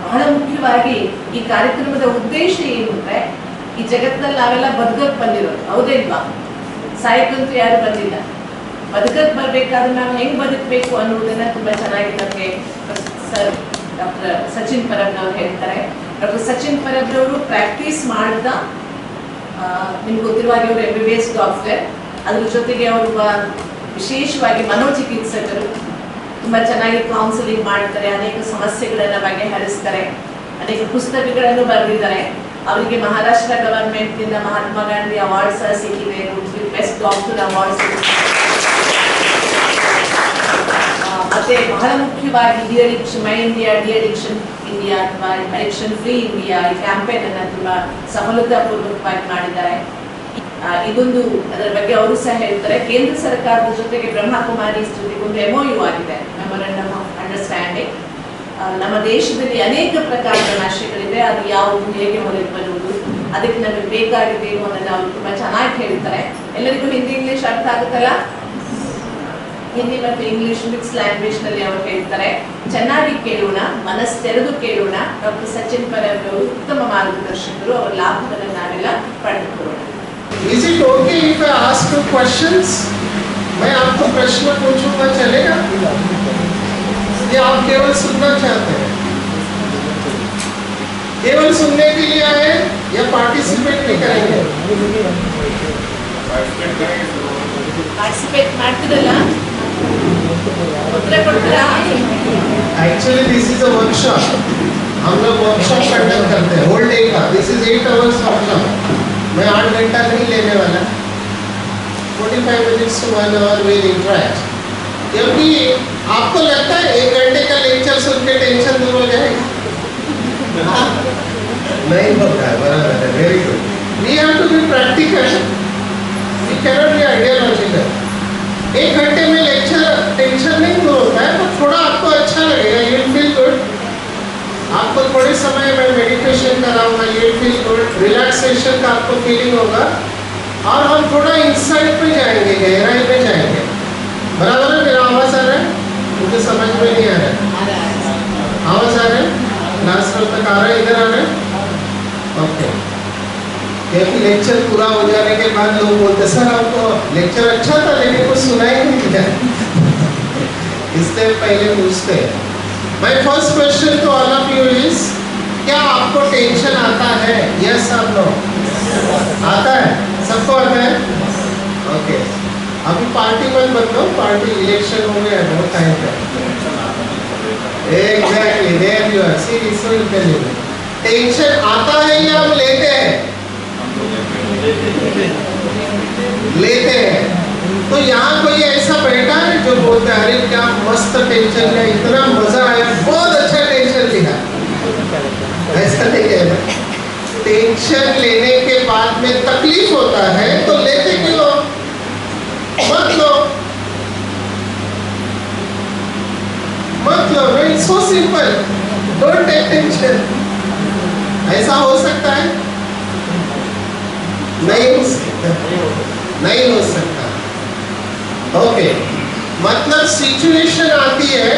ಬಹಳ ಮುಖ್ಯವಾಗಿ ಈ ಕಾರ್ಯಕ್ರಮದ ಉದ್ದೇಶ ಏನು ಅಂದ್ರೆ ಈ ಜಗತ್ತಿನಲ್ಲಿ ನಾವೆಲ್ಲ ಬದುಕಕ್ಕೆ ಬಂದಿರೋದು, ಹೌದೇ ಇಲ್ವಾ? ಸಾಯಕ್ಕಂತೂ ಯಾರು ಬಂದಿಲ್ಲ. ಬದುಕಕ್ಕೆ ಬರ್ಬೇಕಾದ್ರೆ ನಾವು ಹೆಂಗ್ ಬದುಕಬೇಕು ಅನ್ನೋದನ್ನ ತುಂಬಾ ಚೆನ್ನಾಗಿ ನಮಗೆ ಸರ್ ಡಾಕ್ಟರ್ ಸಚಿನ್ ಪರಬ್ನವ್ರು ಹೇಳ್ತಾರೆ. ಡಾಕ್ಟರ್ ಸಚಿನ್ ಪರಬ್ನವರು ಪ್ರಾಕ್ಟೀಸ್ ಮಾಡಿದ, ನಿಮ್ಗೆ ಗೊತ್ತಿರುವ ಹಾಗೆ ಅವರು MBBS ಡಾಕ್ಟರ್, ಅದ್ರ ಜೊತೆಗೆ ಅವರು ವಿಶೇಷವಾಗಿ ಮನೋಚಿಕಿತ್ಸಕರು, ತುಂಬಾ ಚೆನ್ನಾಗಿ ಕೌನ್ಸಿಲಿಂಗ್ ಮಾಡ್ತಾರೆ, ಅನೇಕ ಸಮಸ್ಯೆಗಳನ್ನ ಬಗೆಹರಿಸ್ತಾರೆ, ಅನೇಕ ಪುಸ್ತಕಗಳನ್ನು ಬರೆದಿದ್ದಾರೆ. ಅವರಿಗೆ ಮಹಾರಾಷ್ಟ್ರ ಗವರ್ಮೆಂಟ್ ನಿಂದ ಮಹಾತ್ಮ ಗಾಂಧಿ ಅವಾರ್ಡ್ಸ್ ಸಿಕ್ಕಿದೆ, ಬೆಸ್ಟ್ ಡಾಕ್ಟರ್ ಅವಾರ್ಡ್ಸ್. ಮತ್ತೆ ಬಹಳ ಮುಖ್ಯವಾಗಿ ಮೈ ಇಂಡಿಯಾ ಡಿಅಡಿಕ್ಷನ್ ಇಂಡಿಯಾ ಅಥವಾ ಅಡಿಕ್ಷನ್ ಫ್ರೀ ಇಂಡಿಯಾ ಈ ಕ್ಯಾಂಪೇನ್ ಅನ್ನ ತುಂಬಾ ಸಫಲತಾಪೂರ್ವಕವಾಗಿ ಮಾಡಿದ್ದಾರೆ. ಇದೊಂದು ಅದರ ಬಗ್ಗೆ ಅವರು ಸಹ ಹೇಳ್ತಾರೆ. ಕೇಂದ್ರ ಸರ್ಕಾರದ ಜೊತೆಗೆ ಬ್ರಹ್ಮಕುಮಾರೀಸ್ ಜೊತೆಗೆ ಒಂದು MOU ಆಗಿದೆ, ಮೆಮೊರಂಡಮ್ ಆಫ್ ಅಂಡರ್ಸ್ಟ್ಯಾಂಡಿಂಗ್. ನಮ್ಮ ದೇಶದಲ್ಲಿ ಅನೇಕ ಪ್ರಕಾರದ ನಶೆಗಳಿದೆ, ಅದು ಯಾವುದು, ಹೇಗೆ ಹೊರಗೆ ಬರುವುದು, ಅದಕ್ಕೆ ನಮಗೆ ಬೇಕಾಗಿದೆ ಅನ್ನೋದನ್ನ ಅವರು ತುಂಬಾ ಚೆನ್ನಾಗಿ ಹೇಳ್ತಾರೆ. ಎಲ್ಲರಿಗೂ ಹಿಂದಿ ಇಂಗ್ಲಿಷ್ ಅರ್ಥ ಆಗುತ್ತಲ್ಲ? ಹಿಂದಿ ಮತ್ತು ಇಂಗ್ಲಿಷ್ ಮಿಕ್ಸ್ ಲ್ಯಾಂಗ್ವೇಜ್ ನಲ್ಲಿ ಅವರು ಹೇಳ್ತಾರೆ. ಚೆನ್ನಾಗಿ ಕೇಳೋಣ, ಮನಸ್ಸು ತೆರೆದು ಕೇಳೋಣ. ಡಾಕ್ಟರ್ ಸಚಿನ್ ಪರಬ್ ಅವರು ಉತ್ತಮ ಮಾರ್ಗದರ್ಶಕರು, ಅವರ ಲಾಭವನ್ನು ನಾವೆಲ್ಲ ಪಡೆದುಕೊಳ್ಳೋಣ. Is it okay if I ask you questions? मैं आपको प्रश्न पूछूंगा, चलेगा? या आप केवल सुनना चाहते हैं? केवल सुनने के लिए आए या पार्टिसिपेट भी करेंगे? पार्टिसिपेट ಮಾಡ್ತಿರಲ್ಲ, ಉತ್ತರ ಕೊಡ್ತೀರಾ? Actually this is a workshop. हम लोग वर्कशॉप कंडक्ट करते हैं होल डे का. This is 8 hours workshop. मैं 8 घंटा नहीं लेने वाला, 45 minutes to 1 hour will interact. क्योंकि आपको लगता है 1 घंटे का लेक्चर सुन के टेंशन दूर हो जाएगा? नहीं होता है, बराबर है, very good. We have to be practical. We cannot be ideological. 1 घंटे में लेक्चर टेंशन नहीं दूर होता है, तो थोड़ा आपको अच्छा लगेगा, you will feel good. आपको थोड़े समय में मेडिटेशन कराऊंगा, you will feel good, relaxation का आपको फीलिंग होगा, और हम थोड़ा इंसाइट पे जाएंगे, गहराई में जाएंगे. बराबर है? मेरा आवाज आ रहा है? मुझे समझ में नहीं आ रहा है. आवाज आ रहा है? लास्ट तक आ रहा है? इधर आ रहा है? ओके. क्योंकि लेक्चर पूरा हो जाने के बाद लोग बोलते सर आपको लेक्चर अच्छा था लेकिन कुछ सुना ही नहीं दिया. इससे पहले पूछते हैं. My first question to all of you is, क्या आपको टेंशन आता है? Yes or no? आता है? सबको आता है? Okay. अभी पार्टी मत बदलो, पार्टी इलेक्शन हो गया, बहुत टाइम है. Exactly, there you are. See, this will tell you. Tension आता है या हम लेते हैं? लेते हैं. तो यहाँ कोई ऐसा बैठा है जो बोलता है अरे क्या मस्त टेंशन लिया, इतना मजा आया, बहुत अच्छा टेंशन लिया? ऐसा नहीं है. टेंशन लेने के बाद में तकलीफ होता है, तो लेते क्यों? मत लो, मत लो. It's so simple. Don't take tension. ऐसा हो सकता है? नहीं हो सकता, नहीं हो सकता. ओके. मतलब सिचुएशन आती है,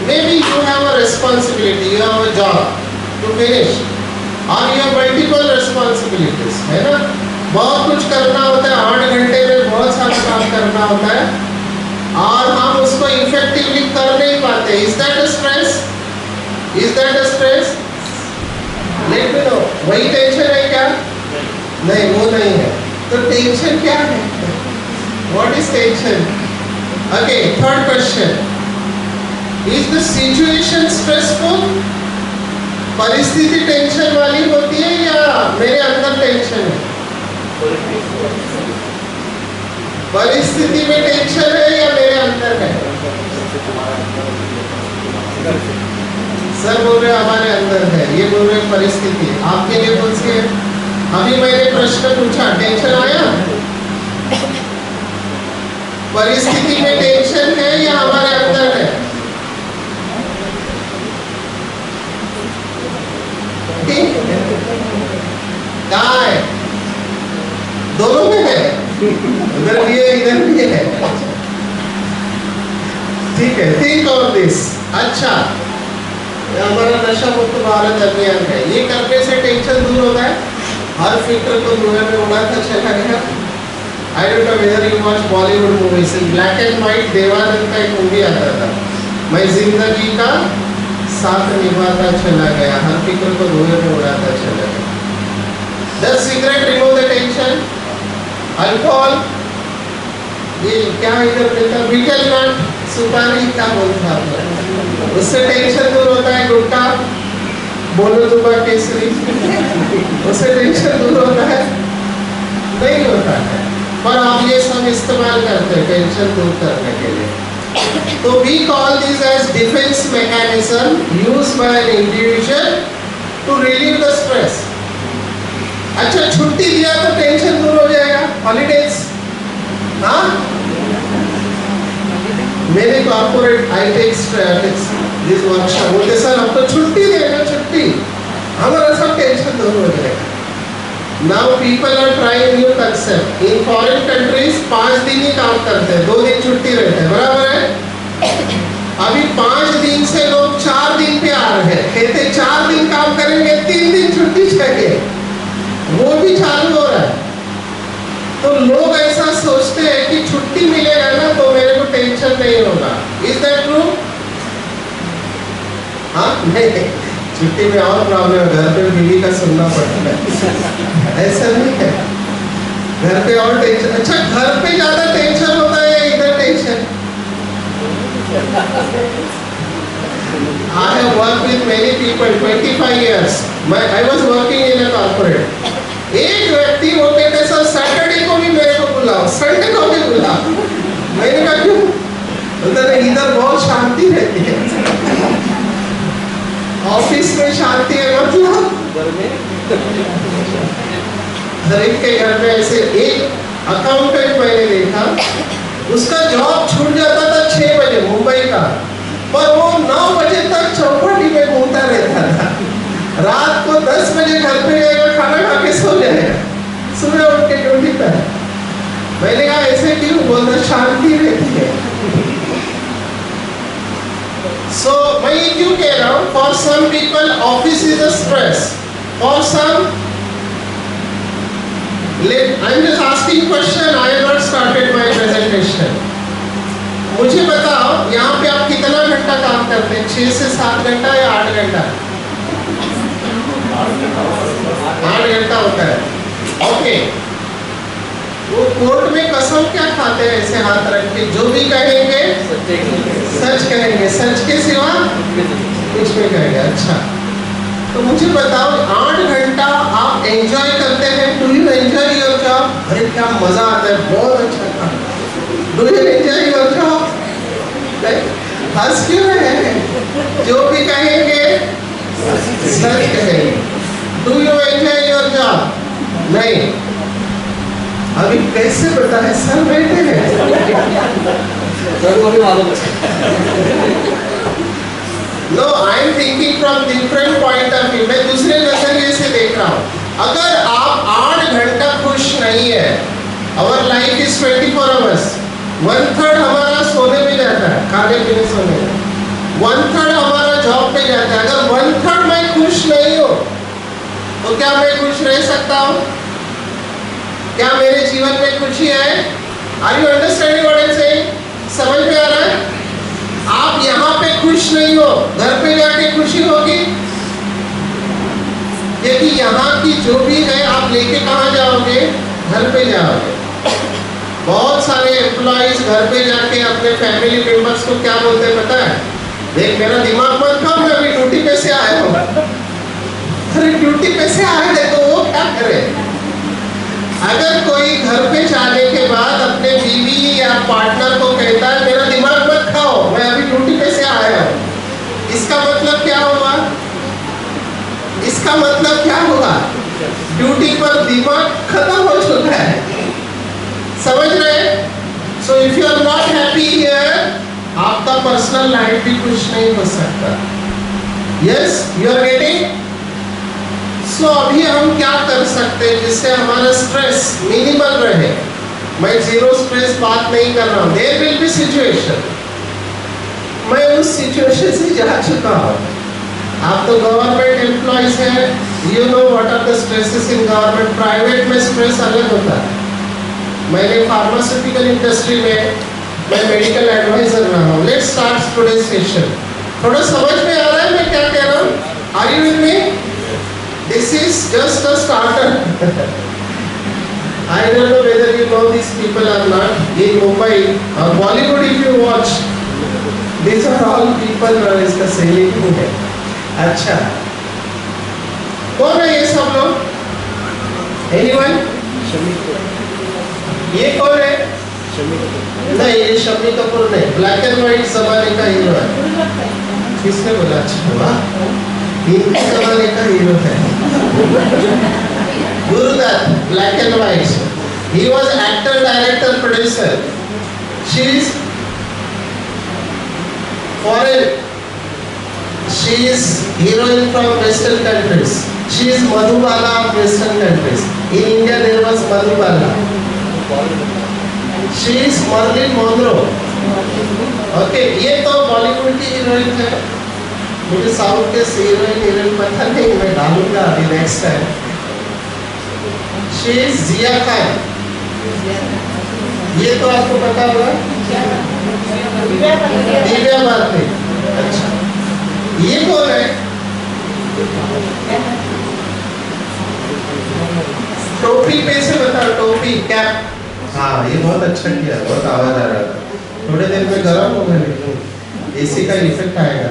may be you have a responsibility, you have a job to finish, और यू हैव मल्टीपल रिस्पॉन्सिबिलिटीज, है ना? बहुत कुछ करना होता है, 8 घंटे में बहुत सारा काम करना होता है, और हम उसको इफेक्टिवली कर नहीं पाते. Is that a stress? Is that a stress? Let me know. वही टेंशन है क्या? नहीं, वो नहीं है. तो टेंशन क्या है? What is tension? Okay, third question. Is the situation stressful? परिस्थिति टेंशन वाली होती है या मेरे अंदर टेंशन है? परिस्थिति में टेंशन है या मेरे अंदर है? सर बोल रहे हमारे अंदर है, ये बोल रहे परिस्थिति. आपके लिए कौन सी है? अभी मैंने प्रश्न पूछा, टेंशन आया? परिस्थिति में टेंशन है या हमारे अंदर है? कहाँ है? दोनों में है. इधर भी है, इधर भी है. ठीक है, थिंक ऑन दिस. अच्छा, हमारा नशा मुक्त भारत अभियान है, ये करने से टेंशन दूर होता है, हर फिक्र को धुएं में उड़ाता चला गया। I don't know whether you watch Bollywood movies, in black and white Devanand का एक मूवी आता था, मैं जिंदगी का साथ निभाता चला गया, हर फिक्र को धुएं में उड़ाता चला गया। Does cigarette remove the tension? Alcohol, ये क्या इधर मिलता है, बीटल नट, सुपारी, क्या बोलते हैं आप, उससे टेंशन दूर होता है। गुटखा, बोलो जुबा केसरी, उससे टेंशन दूर होता है? नहीं होता है, पर आप ये सब इस्तेमाल करते हैं टेंशन दूर करने के लिए। तो we call these as defense mechanism used by an individual to relieve the stress. अच्छा, छुट्टी दिया तो टेंशन दूर हो जाएगा, हॉलीडेज। हाँ, मेरे corporate I take this workshop, बोलते सर हम तो छुट्टी देगा, छुट्टी हमारा सब टेंशन दूर हो जाएगा। Now people are trying new concept. In foreign countries 5 दिन ही काम करते हैं, 2 दिन छुट्टी रहते हैं, बराबर है? अभी 5 दिन से लोग 4 दिन पे आ रहे हैं, कहते 4 दिन काम करेंगे, 3 दिन छुट्टी चाहिए, वो भी चालू हो रहा है। तो लोग ऐसा सोचते हैं कि छुट्टी मिलेगा ना तो मेरे को टेंशन नहीं होगा। Is that true? हाँ, नहीं, छुट्टी में और प्रॉब्लम है, घर पे बीवी का सुनना पड़ता है, ऐसा नहीं है, घर पे और टेंशन। अच्छा, घर पे ज्यादा टेंशन होता है या इधर tension? I have worked with many people 25 years. I was working in a corporate. एक व्यक्ति वो कहते सर सैटरडे को भी मेरे को बुलाओ, संडे को भी बुलाओ। मैंने कहा क्यों? बोलते इधर बहुत शांति रहती है, ऑफिस में शांति है, मतलब हर एक के घर में ऐसे। एक अकाउंटेंट मैंने देखा, उसका जॉब छूट जाता था 6 बजे मुंबई का, पर वो 9 बजे तक चौपाटी में घूमता रहता था, रात को 10 बजे घर पे जाएगा, खाना खा के सो जाएगा, सुबह उठ के ड्यूटी पर। मैंने कहा ऐसे क्यों? बोलता शांति रहती है। So मैं ये क्यों कह रहा हूँ? For some people office is a stress. For some, I'm just asking question. I have not started my presentation. मुझे बताओ यहाँ पे आप कितना घंटा काम करते हैं? 6 से 7 घंटा या 8 घंटा? 8 घंटा होता है। ओके, वो कोर्ट में कसम क्या खाते हैं ऐसे हाथ रख के? जो भी कहेंगे सच कहेंगे, सच के सिवा कुछ नहीं कहेंगे। अच्छा, तो मुझे बताओ 8 घंटा आप एंजॉय करते हैं? Do you enjoy your job? अरे क्या मजा आता है, बहुत अच्छा काम। Do you enjoy your job? हंस क्यों रहे हैं? जो भी कहेंगे सच कहेंगे। Do you enjoy your job? नहीं। अभी कैसे पता है? सर बैठे हैं, सर को भी मालूम है। No, I am thinking from different point of view. मैं दूसरे नजरिए से देख रहा हूँ। अगर आप 8 घंटा खुश नहीं है, our life is 24 hours. 1/3 हमारा सोने में जाता है, खाने पीने सोने में। 1/3 हमारा जॉब पे जाता है। अगर 1/3 मैं खुश नहीं हूँ, तो क्या मैं खुश रह सकता हूँ? क्या मेरे जीवन में खुशी है? Are you understanding what I'm saying? समझ में आ रहा है? आप यहाँ पे खुश नहीं हो, घर पे जाके खुशी होगी? क्योंकि यहाँ की जो भी है आप लेके कहाँ जाओगे? घर पे जाओगे। बहुत सारे एम्प्लॉइज घर पे जाके अपने फैमिली मेंबर्स को क्या बोलते हैं पता है? देख मेरा दिमाग मत खाओ, मैं अभी ड्यूटी पे से आया हूँ। अरे ड्यूटी पे से आए हैं तो वो क्या करे? अगर कोई घर पे जाने के बाद अपने बीवी या पार्टनर को कहता है मेरा दिमाग मत खाओ, मैं अभी ड्यूटी पे से आया हूँ, इसका मतलब क्या हुआ? इसका मतलब क्या हुआ? ड्यूटी पर दिमाग खत्म हो चुका है। समझ रहे? So if you are not happy here, आपका पर्सनल लाइफ भी कुछ नहीं हो सकता। Yes, you are getting? So अभी हम क्या कर सकते हैं जिससे हमारा स्ट्रेस मिनिमल रहे? मैं जीरो स्ट्रेस बात नहीं कर रहा हूँ। देयर विल बी सिचुएशन, मैं उस सिचुएशन से जा चुका हूँ। आप तो गवर्नमेंट एम्प्लॉयज हैं, you know what are the stresses in government. Private में स्ट्रेस अलग होता है। मैंने फार्मास्यूटिकल इंडस्ट्री में मैं मेडिकल एडवाइजर रहा हूँ। Let's start today session. थोड़ा समझ में आ रहा है मैं क्या कह रहा हूँ? Are you with me? This is just a starter. I don't know whether you know these people or not. In Mumbai or Bollywood, if you watch, these are all people who are इसका selling है। अच्छा, कौन है ये सब लोग? Anyone? ये कौन है? नहीं, ये शम्मी कपूर नहीं। ब्लैक एंड व्हाइट जमाने का हीरो है। किसने बोला? अच्छा, वाह, इनके जमाने का हीरो है। Gurudat, black and white. He was actor, director, producer. She is foreign. She is heroine from Western countries. She is Madhubala of Western countries. In India there was Madhubala. She is Marilyn Monroe. Okay, ये तो बॉलीवुड की heroine है। मुझे south के heroine पता नहीं, मैं डालूंगा अभी नेक्स्ट टाइम। She is जिया खान। ये तो आपको पता होगा। दिव्या भारती। अच्छा, ये कौन है? टोपी पे से बताओ, टोपी कैप। हाँ, ये बहुत अच्छा किया, बहुत आवाज आ रहा था। थोड़े देर में गर्म होगा, लेकिन एसी का इफेक्ट आएगा।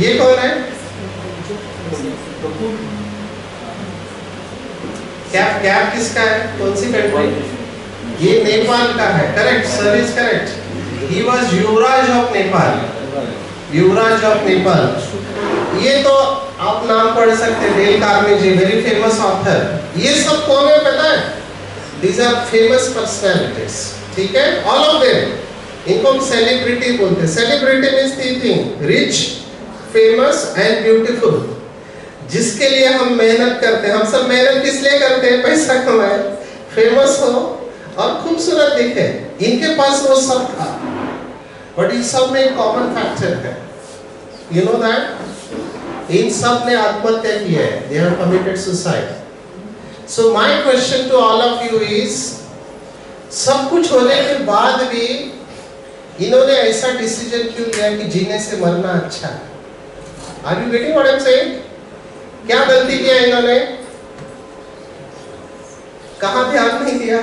ये कौन है? कैप किसका है? कौन सी कंट्री? ये नेपाल का है। Correct, sir is correct. He was Yuvraj of Nepal. Yuvraj of Nepal. ये तो आप नाम पढ़ सकते हैं, Dale Carnegie, very famous author. ये सब कौन है पता है? These are famous personalities, ठीक है? All of them. इनको हम सेलिब्रिटी बोलते हैं। Celebrity means three thing: rich, famous and beautiful. जिसके लिए हम मेहनत करते हैं। हम सब मेहनत किस लिए करते हैं? पैसा कमाए, फेमस हो और खूबसूरत दिखे। इनके पास वो सब था, बट इन सब में एक कॉमन फैक्टर है। You know that? इन सब ने आत्महत्या की है। They have committed suicide. So my question to all of you is, सब कुछ होने के बाद भी इन्होंने ऐसा डिसीजन क्यों लिया कि जीने से मरना अच्छा है? Are you getting what I am saying? क्या गलती किया इन्होंने? कहां ध्यान नहीं दिया?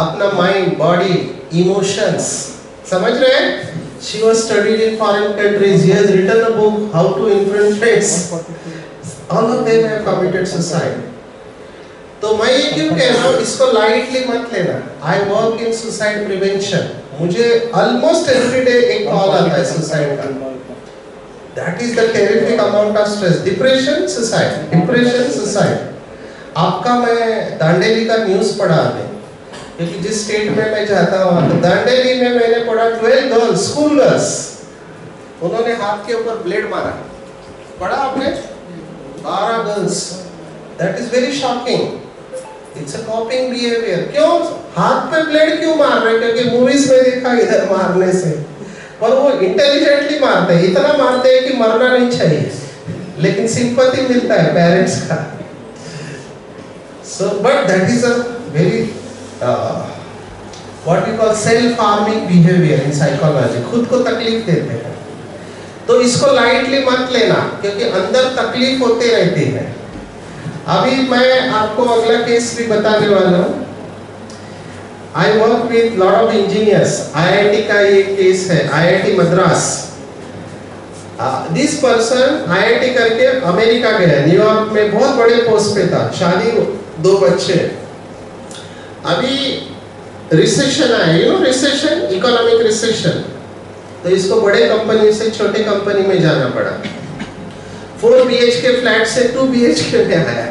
अपना माइंड, बॉडी, इमोशंस। समझ रहे हैं? She was studied in foreign countries. She has written a book, How to Influence. All of them have committed suicide. तो मैं ये क्यों कह रहा हूँ? इसको लाइटली मत लेना। I work in suicide prevention. मुझे almost every day एक कॉल आता है सुसाइड का। That is the terrific amount of stress. Depression, suicide. Depression, suicide. आपका मैं दांडेली का न्यूज़ पढ़ा है, क्योंकि जिस स्टेट में मैं जाता हूँ, तो दांडेली में मैंने पढ़ा 12 गर्ल्स, स्कूल गर्ल्स, उन्होंने हाथ के ऊपर ब्लेड मारा। पढ़ा आपने? 12 girls. That is very shocking. It's a coping behavior. क्यों हाथ पे ब्लेड क्यों मार रहे? क्योंकि मूवीज में देखा इधर मारने से, पर वो इंटेलिजेंटली मारते हैं। इतना मारते हैं कि मरना नहीं चाहिए, लेकिन सिंपैथी मिलता है पेरेंट्स का। So, but that is a very what we call self-harming behavior in psychology. खुद को तकलीफ देते हैं। तो इसको लाइटली मत लेना, क्योंकि अंदर तकलीफ होते रहती है। अभी मैं आपको अगला केस भी बताने वाला हूँ। I work with lot of engineers. IIT का ये केस है, IIT Madras. This person IIT करके अमेरिका गया, न्यूयॉर्क में बहुत बड़े पोस्ट पे था, शादी, 2 बच्चे। अभी रिसेशन आया, you know recession, economic recession, तो इसको बड़े कंपनी से छोटे कंपनी में जाना पड़ा। 4 BHK फ्लैट से 2 BHK में आया,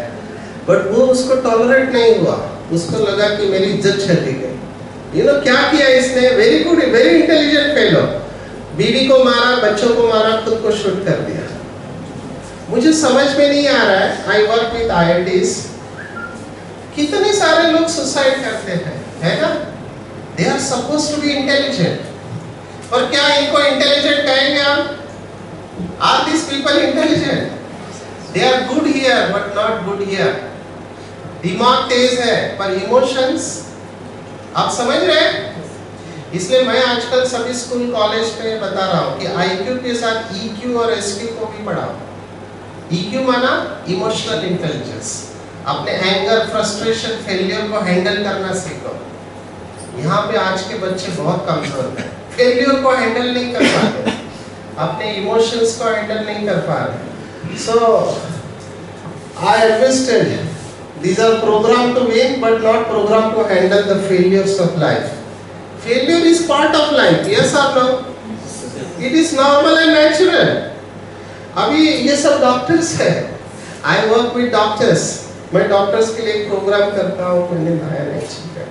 बट वो उसको टॉलरेट नहीं हुआ। उसको लगा कि मेरी इज्जत चली गई। यू नो क्या किया इसने? Very good, very intelligent fellow. बीवी को मारा, बच्चों को मारा, खुद को शूट कर दिया। मुझे समझ में नहीं आ रहा है। आई वर्क विद IITs, कितने सारे लोग सुसाइड करते हैं, है ना? They are suppose to be intelligent, और क्या इनको इंटेलिजेंट कहेंगे आप? Are these people intelligent? They are good here but not good here. दिमाग तेज है पर इमोशंस, आप समझ रहे हैं? इसलिए मैं आजकल सभी स्कूल कॉलेज में बता रहा हूँ कि आईक्यू के साथ ईक्यू और एसक्यू को भी पढ़ाओ। ईक्यू माना इमोशनल इंटेलिजेंस, अपने एंगर, फ्रस्ट्रेशन, फेलियर को हैंडल करना सीखो। यहाँ पे आज के बच्चे बहुत कमजोर हैं, फेलियर को हैंडल नहीं कर पाते, अपने इमोशंस को हैंडल नहीं कर पा रहे। So I understand these are programmed to win but not programmed to handle the failures of life. Failure is part of life, yes or no? It is normal and natural. अभी ये सब doctors है, I work with doctors, मैं doctors के लिए एक programme करता हूँ, मैंने नया नहीं सीखा,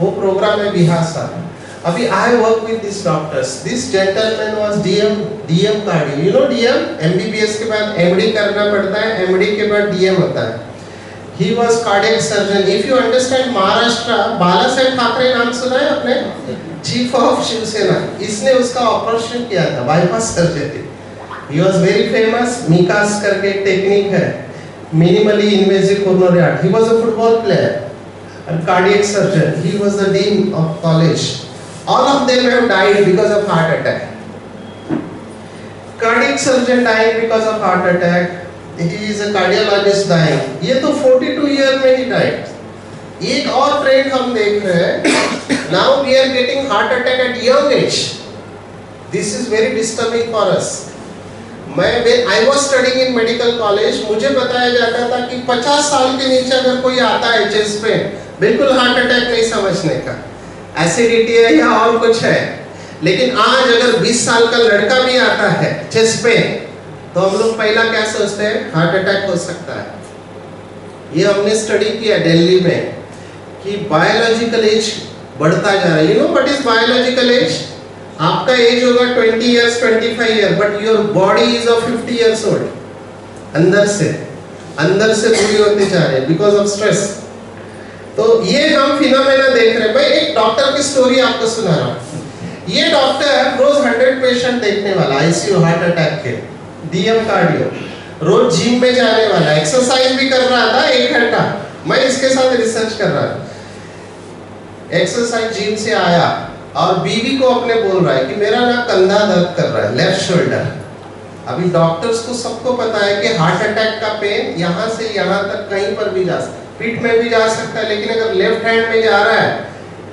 वो प्रोग्राम है बिहार साहब। अभी I work with these doctors. This gentleman was DM cardio, you know DM, MBBS के बाद MD करना पड़ता है, MD के बाद DM होता है। He was cardiac surgeon. If you understand Maharashtra, बाला साहेब ठाकरे नाम सुना है अपने, चीफ ऑफ शिवसेना, इसने उसका ऑपरेशन किया था, bypass surgery. He was very famous, मिकास करके एक टेक्निक है, minimally invasive coronary heart. He was a football player and cardiac surgeon. He was the dean of college. All of them have died because of heart attack. Cardiac surgeon died because of heart attack. He is a cardiologist dying. ये तो 42 year में ही died. एक और trend हम देख रहे हैं. Now we are getting heart attack at young age. This is very disturbing for us. when I was studying in medical college, मुझे बताया जाता था कि 50 साल के नीचे अगर कोई आता है चेस्ट पे, बिल्कुल हार्ट अटैक नहीं समझने का, एसिडिटी है या और कुछ है। लेकिन आज अगर 20 साल का लड़का भी आता है चेस्ट पे, तो हम लोग पहला क्या सोचते हैं, हार्ट अटैक हो सकता है। ये हमने स्टडी किया दिल्ली में कि बायोलॉजिकल एज बढ़ता जा रहा है। You know what is biological age? आपका एज होगा 20 years 25 year, but your body is of 50 years old. अंदर से बुरी होती जा रही है बिकॉज ऑफ स्ट्रेस। तो ये हम फिनोमेना देख रहे हैं। भाई एक डॉक्टर की स्टोरी आपको सुना रहा हूँ। ये डॉक्टर रोज 100 पेशेंट देखने वाला, आईसीयू हार्ट अटैक के, डीएम कार्डियो, रोज जिम में जाने वाला, एक्सरसाइज भी कर रहा था 1 घंटा। मैं इसके साथ रिसर्च कर रहा था। एक्सरसाइज जिम से आया और बीवी को अपने बोल रहा है कि मेरा ना कंधा दर्द कर रहा है, लेफ्ट शोल्डर। अभी डॉक्टर्स को सबको पता है कि हार्ट अटैक का पेन यहाँ से यहाँ तक कहीं पर भी जा सकता है, पीठ में भी जा सकता है, लेकिन अगर लेफ्ट हैंड में जा रहा है,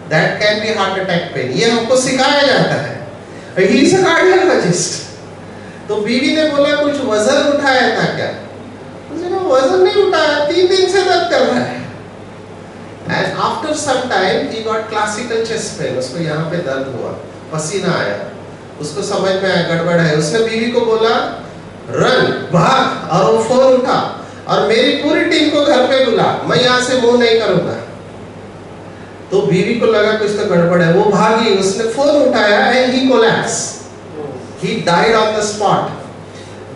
that can be heart attack pain. ये हमको सिखाया जाता है। He is a cardiologist. तो बीवी ने बोला कुछ वजन उठाया था क्या? वजन नहीं उठाया, 3 दिन से दर्द कर रहा है। And after some time he got classical chest pain. उसको यहाँ पे दर्द हुआ, पसीना आया, उसको समझ में आया गड़बड़ है। उसने बीवी को बोला रन, भाग, और वो फोन उठा और मेरी पूरी टीम को घर पे बुला, मैं यहाँ से मूव नहीं करूँगा। तो बीवी को लगा कुछ तो गड़बड़ है, वो भागी, उसने फोन उठाया and he collapsed. He died on the spot.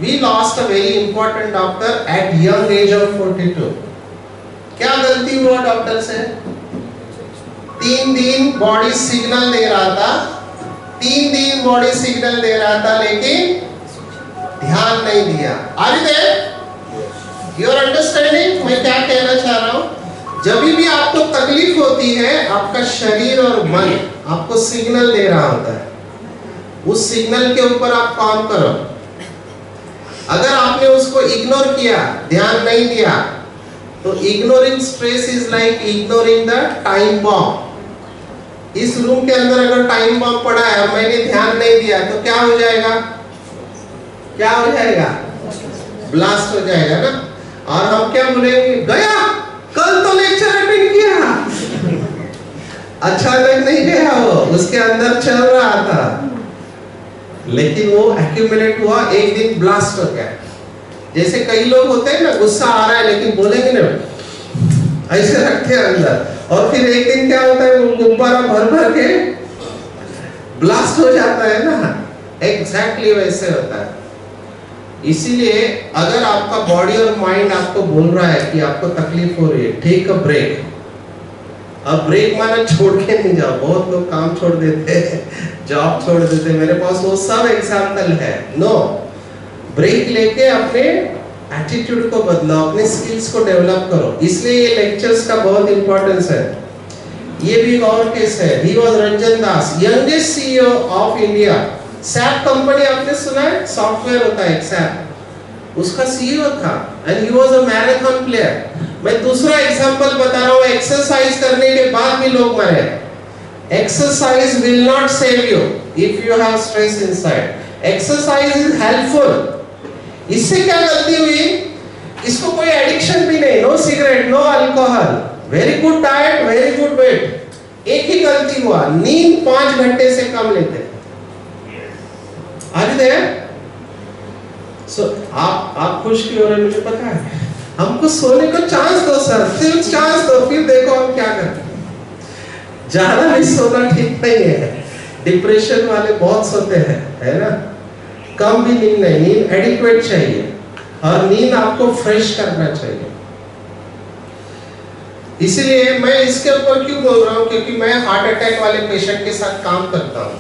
We lost a very important doctor at young age of 42. क्या गलती हुआ डॉक्टर से? 3 दिन बॉडी सिग्नल दे रहा था, 3 दिन बॉडी सिग्नल दे रहा था, लेकिन ध्यान नहीं दिया। Are you there? You are understanding? मैं क्या कहना चाह रहा हूँ? जब भी आपको तकलीफ होती है, आपका शरीर और मन आपको सिग्नल दे रहा होता है। उस सिग्नल के ऊपर आप काम करो। अगर आपने उसको इग्नोर किया, ध्यान नहीं दिया, तो ignoring stress is like ignoring the time bomb. इस रूम के अंदर अगर टाइम बॉम्ब पड़ा है और मैंने ध्यान नहीं दिया, तो क्या हो जाएगा? क्या हो जाएगा? ब्लास्ट हो जाएगा ना। और हम क्या बोलेंगे, गया, कल तो लेक्चर अटेंड किया, अचानक नहीं गया, वो उसके अंदर चल रहा था, लेकिन वो एक्यूमुलेट हुआ, एक दिन ब्लास्ट हो गया। जैसे कई लोग होते हैं ना, गुस्सा आ रहा है लेकिन बोलेंगे ना, ऐसे रखते हैं अंदर, और फिर एक दिन क्या होता है, वो गुब्बारा भर भर के ब्लास्ट हो जाता है ना। एग्जैक्टली वैसे होता है। इसीलिए अगर आपका बॉडी और माइंड आपको बोल रहा है कि आपको तकलीफ हो रही है, टेक अ ब्रेक। अब ब्रेक माना छोड़ के नहीं जाओ। बहुत लोग काम छोड़ देते हैं, जॉब छोड़ देते हैं, मेरे पास वो सब एग्जाम्पल है। नो, ब्रेक लेके अपने एटीट्यूड को बदलो, अपने स्किल्स को डेवलप करो। इसलिए ये लेक्चर्स का बहुत इंपॉर्टेंस है। ये भी एक और केस है। He was Ranjan Das, youngest CEO of India. SAP company आपने सुना है, सॉफ्टवेयर होता है एक सैप, उसका सीईओ था and he was a marathon player. मैं दूसरा एग्जांपल बता रहा हूँ, एक्सरसाइज करने के बाद भी लोग मरे। Exercise will not save you if you have stress inside. Exercise is helpful. इससे क्या गलती हुई, इसको कोई एडिक्शन भी नहीं, no cigarette, no alcohol, very good diet, very good weight. एक ही गलती हुआ, नींद 5 घंटे से कम लेते। आज दे सो आप खुश क्यों हो रहे, मुझे पता है। हमको सोने को चांस दो सर, सिर्फ चांस दो, फिर देखो हम क्या करते हैं। ज्यादा भी सोना ठीक नहीं है, डिप्रेशन वाले बहुत सोते हैं, है ना। कम भी नींद नहीं, नींद एडिक्वेट चाहिए और नींद आपको फ्रेश करना चाहिए। इसलिए मैं इसके ऊपर क्यों बोल रहा हूँ, क्योंकि मैं हार्ट अटैक वाले पेशेंट के साथ काम करता हूँ।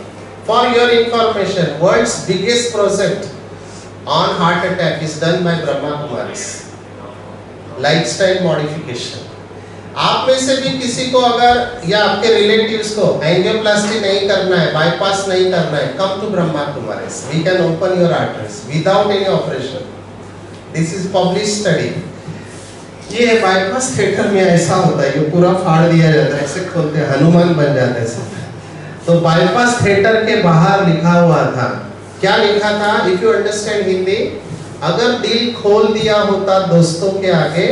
For your information, world's biggest project on heart attack is done by Brahma Kumaris, lifestyle modification. आप में से भी किसी को अगर या आपके रिलेटिव्स को एंजियोप्लास्टी नहीं करना है, बाईपास नहीं करना है, come to Brahma Kumaris, we can open your arteries without any operation. This is publish study. ये बाईपास थिएटर में ऐसा होता है, ये पूरा फाड़ दिया जाता है, ऐसे खोलते हैं, हनुमान बन जाते हैं सब। तो बाईपास थिएटर के बाहर लिखा हुआ था, क्या लिखा था, इफ यू अंडरस्टैंड हिंदी, अगर दिल खोल दिया होता दोस्तों के आगे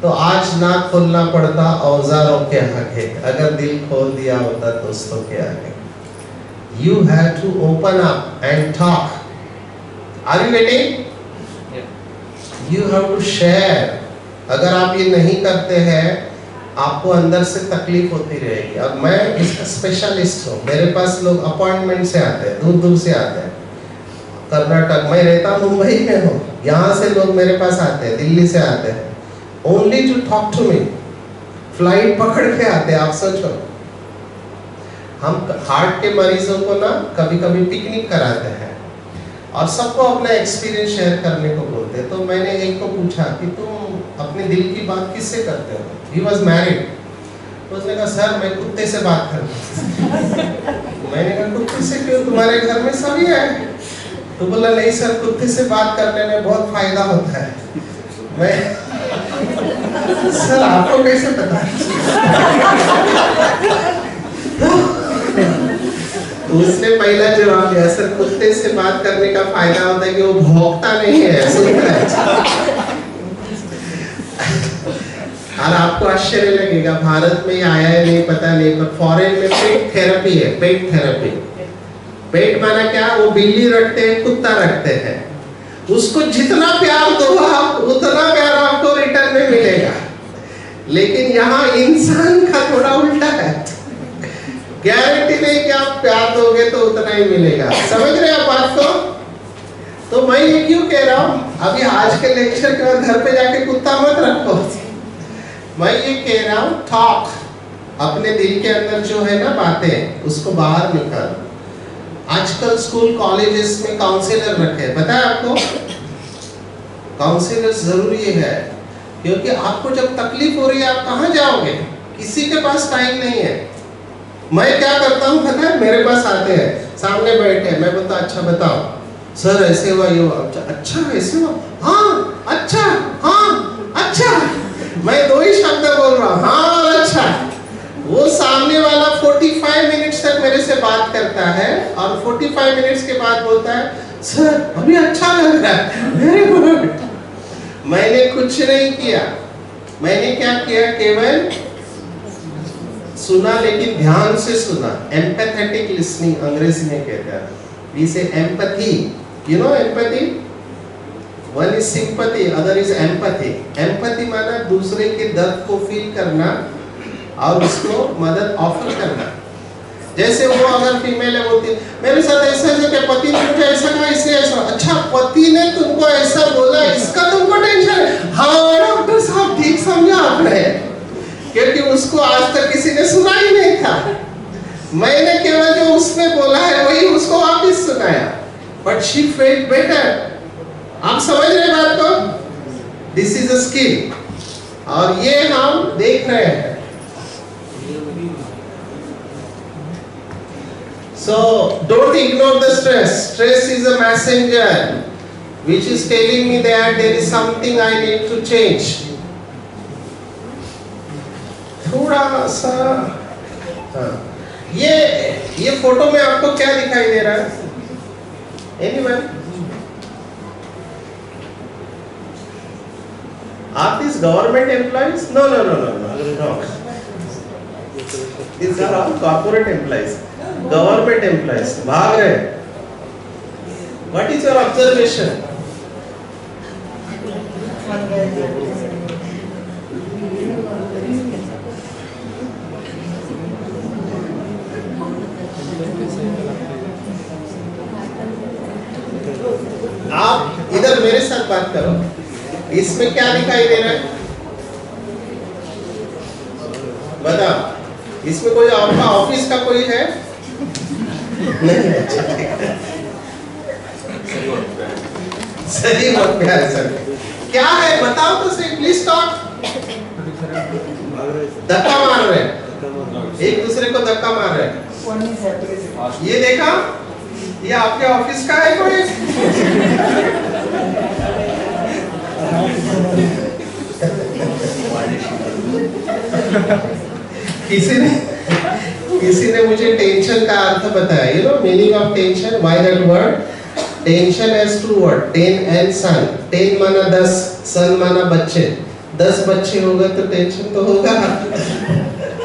तो आज ना खोलना पड़ता औजारों के आगे। अगर दिल खोल दिया होता दोस्तों के आगे, you have to open up and talk. Are you getting? You have to share. अगर आप ये नहीं करते हैं, आपको अंदर से तकलीफ होती रहेगी। अब मैं इसका स्पेशलिस्ट हूँ, मेरे पास लोग अपॉइंटमेंट से आते हैं, दूर दूर से आते हैं। कर्नाटक, मैं रहता मुंबई में हूँ, यहाँ से लोग मेरे पास आते हैं, दिल्ली से आते हैं, only to talk to me. Flight पकड़ के आते हैं। आप सोचो, हम हार्ट के मरीजों को ना कभी कभी पिकनिक कराते हैं और सबको अपना एक्सपीरियंस शेयर करने को बोलते हैं। तो मैंने एक को पूछा कि तुम अपने दिल की बात किससे करते हो? He was married। तो उसने कहा सर मैं कुत्ते से बात करता हूँ। मैंने कहा कुत्ते से क्यों, तुम्हारे घर में सभी है? तो बोला नहीं सर, कुत्ते से बात करने में बहुत फायदा होता है। मैं सर आपको कैसे पता? तो उसने पहला जवाब दिया, सर कुत्ते से बात करने का फायदा होता है कि वो भौंकता नहीं है, सुनता है। और आपको आश्चर्य लगेगा, भारत में आया है नहीं पता नहीं, पर फॉरेन में पेट थेरेपी है। पेट थेरेपी, पेट माना क्या, वो बिल्ली रखते हैं, कुत्ता रखते हैं, उसको जितना प्यार दो आप उतना प्यार आपको रिटर्न में मिलेगा। लेकिन यहाँ इंसान का थोड़ा उल्टा है, गारंटी नहीं कि आप प्यार दोगे तो उतना ही मिलेगा। समझ रहे हैं आप बात को? तो मैं ये क्यों कह रहा हूँ, अभी आज के लेक्चर के बाद घर पे जाके कुत्ता मत रखो। मैं ये कह रहा हूँ टॉक, अपने दिल के अंदर जो है ना बातें, उसको बाहर निकाल। आजकल स्कूल कॉलेजेस में काउंसलर रखे, पता है आपको? काउंसलर जरूरी है, क्योंकि आपको जब तकलीफ हो रही है आप कहाँ जाओगे? किसी के पास टाइम नहीं है। मैं क्या करता हूँ पता है, मेरे पास आते हैं, सामने बैठे हैं, मैं बोलता अच्छा बताओ सर ऐसे हुआ ये हुआ, अच्छा ऐसे हुआ, हाँ अच्छा, हाँ अच्छा। मैं 2 ही शब्द बोल रहा हूँ, हाँ और अच्छा। वो सामने वाला 45 मिनट्स तक मेरे से बात करता है और 45 मिनट्स के बाद बोलता है सर अभी अच्छा लग रहा है, वेरी गुड। मैंने कुछ नहीं किया, मैंने क्या किया, केवल सुना, लेकिन ध्यान से सुना। एम्पैथेटिक लिसनिंग अंग्रेजी में कहता है, वी से empathy, you know empathy, one is sympathy, other is empathy. Empathy माना दूसरे के दर्द को फील करना और उसको मदद ऑफर करना। जैसे वो अगर फीमेल है, बोलती मेरे साथ ऐसा है कि पति ने मुझे ऐसा कहा इसलिए ऐसा, अच्छा पति ने तुमको ऐसा बोला इसका तुमको टेंशन है? हाँ डॉक्टर साहब ठीक समझा आपने, क्योंकि उसको आज तक किसी ने सुना ही नहीं था। मैंने केवल जो उसने बोला है वही उसको वापस सुनाया, बट शी फेल्ट बेटर। आप समझ रहे बात को? दिस इज अ स्किल, और ये हम देख रहे हैं। So don't ignore the stress. Stress is a messenger which is telling me that there is something I need to change. थोड़ा सा ये फोटो में आपको क्या दिखाई दे रहा है? Anyone? Are these government employees? No. These are all corporate employees. Government employees. भाग रहे। What is your observation? आप इधर मेरे साथ बात करो। इसमें क्या दिखाई दे रहा है? बताओ। इसमें कोई आपका ऑफिस का कोई है? नहीं। अच्छा ठीक है। सही बहुत प्यार सर। क्या है बताओ तो सही, प्लीज टॉक। धक्का मार रहे हैं, एक दूसरे को धक्का मार रहे हैं। ये देखा, ये आपके ऑफिस का है कोई? किसी ने मुझे टेंशन का अर्थ बताया। You know meaning of tension, why that word? Tension has two word, ten and son. Ten माना 10, सन माना बच्चे। 10 बच्चे होगा तो टेंशन तो होगा।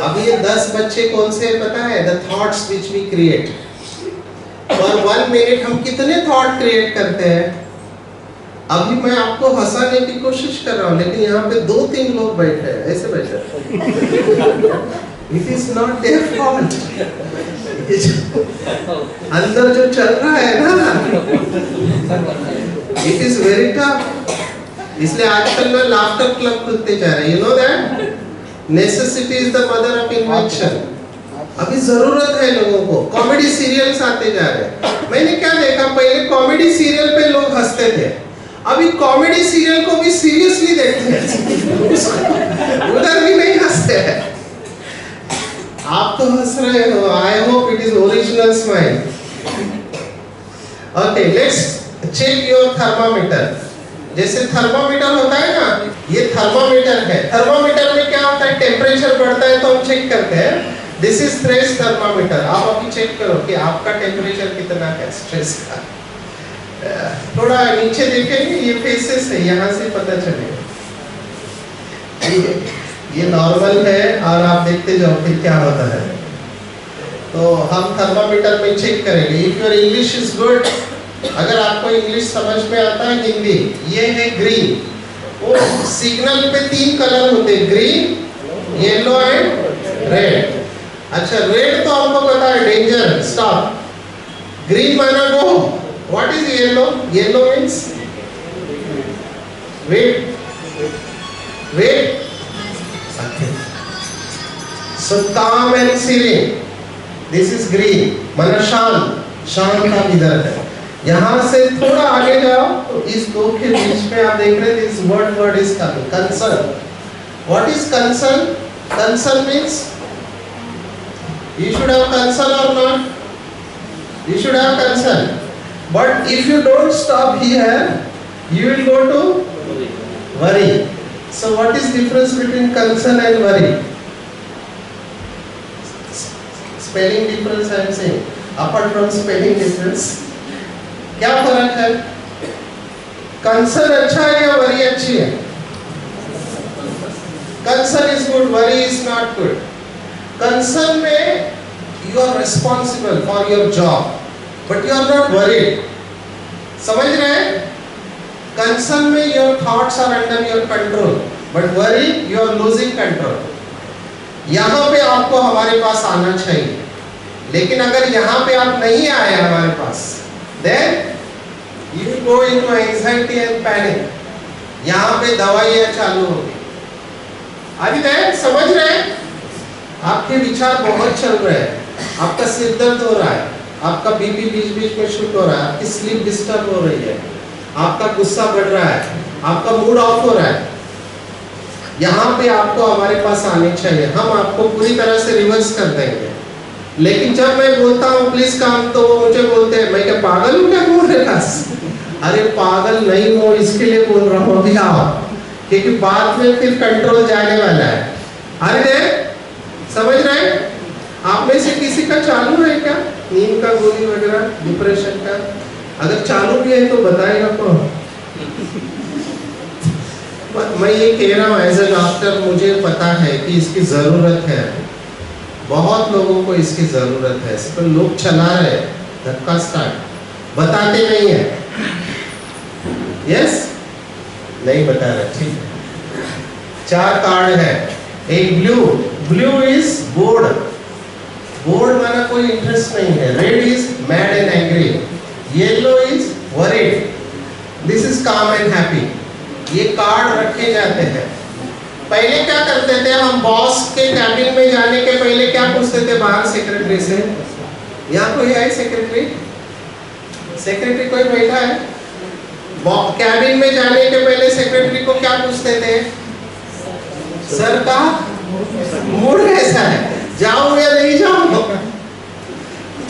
अब ये 10 बच्चे कौन से पता है? The thoughts which we create. For 1 minute हम कितने थॉट क्रिएट करते हैं? अभी मैं आपको हंसाने की कोशिश कर रहा हूँ, लेकिन यहाँ पे 2-3 लोग बैठे हैं, ऐसे बैठे। It is not their fault. अंदर जो चल रहा है ना, it is very tough. इसलिए आजकल ना लाफ्टर क्लब खुलते जा रहे हैं। You know that? Necessity is the mother of invention. अभी जरूरत है लोगों को। कॉमेडी सीरियल्स आते जा रहे हैं। मैंने क्या देखा, पहले कॉमेडी सीरियल पे लोग हंसते थे, अभी कॉमेडी सीरियल को भी सीरियसली देखते हैं। उधर भी नहीं हंसते हैं। आप तो हंस रहे हो। I hope it is original smile. Okay, let's check your thermometer. जैसे थर्मामीटर होता है ना, ये थर्मामीटर है। थर्मामीटर में क्या होता है? टेम्परेचर बढ़ता है तो हम चेक करते हैं। This is stress thermometer. आप अभी चेक करो कि आपका टेम्परेचर कितना है स्ट्रेस का। थोड़ा नीचे देखेंगे, ये फेसेस है, यहाँ से पता चलेगा। ये नॉर्मल है, और आप देखते जाओ फिर क्या होता है। तो हम थर्मामीटर में चेक करेंगे। If your English is good, अगर आपको इंग्लिश समझ में आता है, हिंदी, ये है ग्रीन। वो सिग्नल पे 3 कलर होते हैं, ग्रीन, येलो एंड रेड। अच्छा, रेड तो आपको पता है, डेंजर, स्टॉप। ग्रीन माना go. What is yellow? Yellow means wait, wait. So calm and serene. This is green. माना शांत, शांत का इधर है। यहाँ से थोड़ा आगे जाओ तो इस 2 के बीच में आप देख रहे हैं, this word is coming, concern. What is concern? Concern means you should have concern or not? You should have concern. But if you don't stop here, you will go to worry. So what is difference between concern and worry? Spelling difference I am saying. Apart from spelling difference, क्या फर्क है? Concern अच्छा है या worry अच्छी है? Concern is good, worry is not good. Concern में you are responsible for your job, but you are not worried. समझ रहे हैं? कंसर्न में your thoughts are under your control, but worry you are losing control. यहाँ पे आपको हमारे पास आना चाहिए, लेकिन अगर यहाँ पे आप नहीं आए हमारे पास, then you will go into anxiety and panic. यहाँ पे दवाइयाँ चालू होगी। अभी तक समझ रहे हैं? आपके विचार बहुत चल रहे हैं, आपका सिर दर्द हो रहा है, आपका बीपी बीच बीच में शूट हो रहा है, आपकी स्लीप डिस्टर्ब हो रही है, आपका गुस्सा बढ़ रहा है, आपका मूड ऑफ हो रहा है, यहाँ पे आपको हमारे पास आने चाहिए, हम आपको पूरी तरह से रिवर्स कर देंगे। लेकिन जब मैं बोलता हूँ प्लीज काम, तो वो मुझे बोलते हैं मैं क्या पागल हूँ क्या बोल रहे पास? अरे पागल नहीं हो, इसके लिए बोल रहा हूँ अभी आओ, क्योंकि बाद में फिर कंट्रोल जाने वाला है। अरे समझ रहे हैं? आप में से किसी का चालू है क्या नींद का गोली वगैरह, डिप्रेशन का? अगर चालू भी है तो बताएगा कौन? मैं ये कह रहा हूँ एज ए डॉक्टर, मुझे पता है कि इसकी जरूरत है, बहुत लोगों को इसकी जरूरत है। इस पर लोग चला रहे धक्का स्टार्ट, बताते नहीं है। यस नहीं बता रहे, ठीक है। 4 कार्ड है। एक blue, blue is board, board माना कोई इंटरेस्ट नहीं है। Red is mad and angry, yellow is worried, this is काम एंड हैप्पी। ये कार्ड रखे जाते हैं। पहले क्या करते थे हम, बॉस के कैबिन में जाने के पहले क्या पूछते थे बाहर सेक्रेटरी से? यहाँ कोई है सेक्रेटरी? सेक्रेटरी कोई बैठा है? कैबिन में जाने के पहले सेक्रेटरी को क्या पूछते थे? सर का मूड कैसा है, जाओ या नहीं जाओ,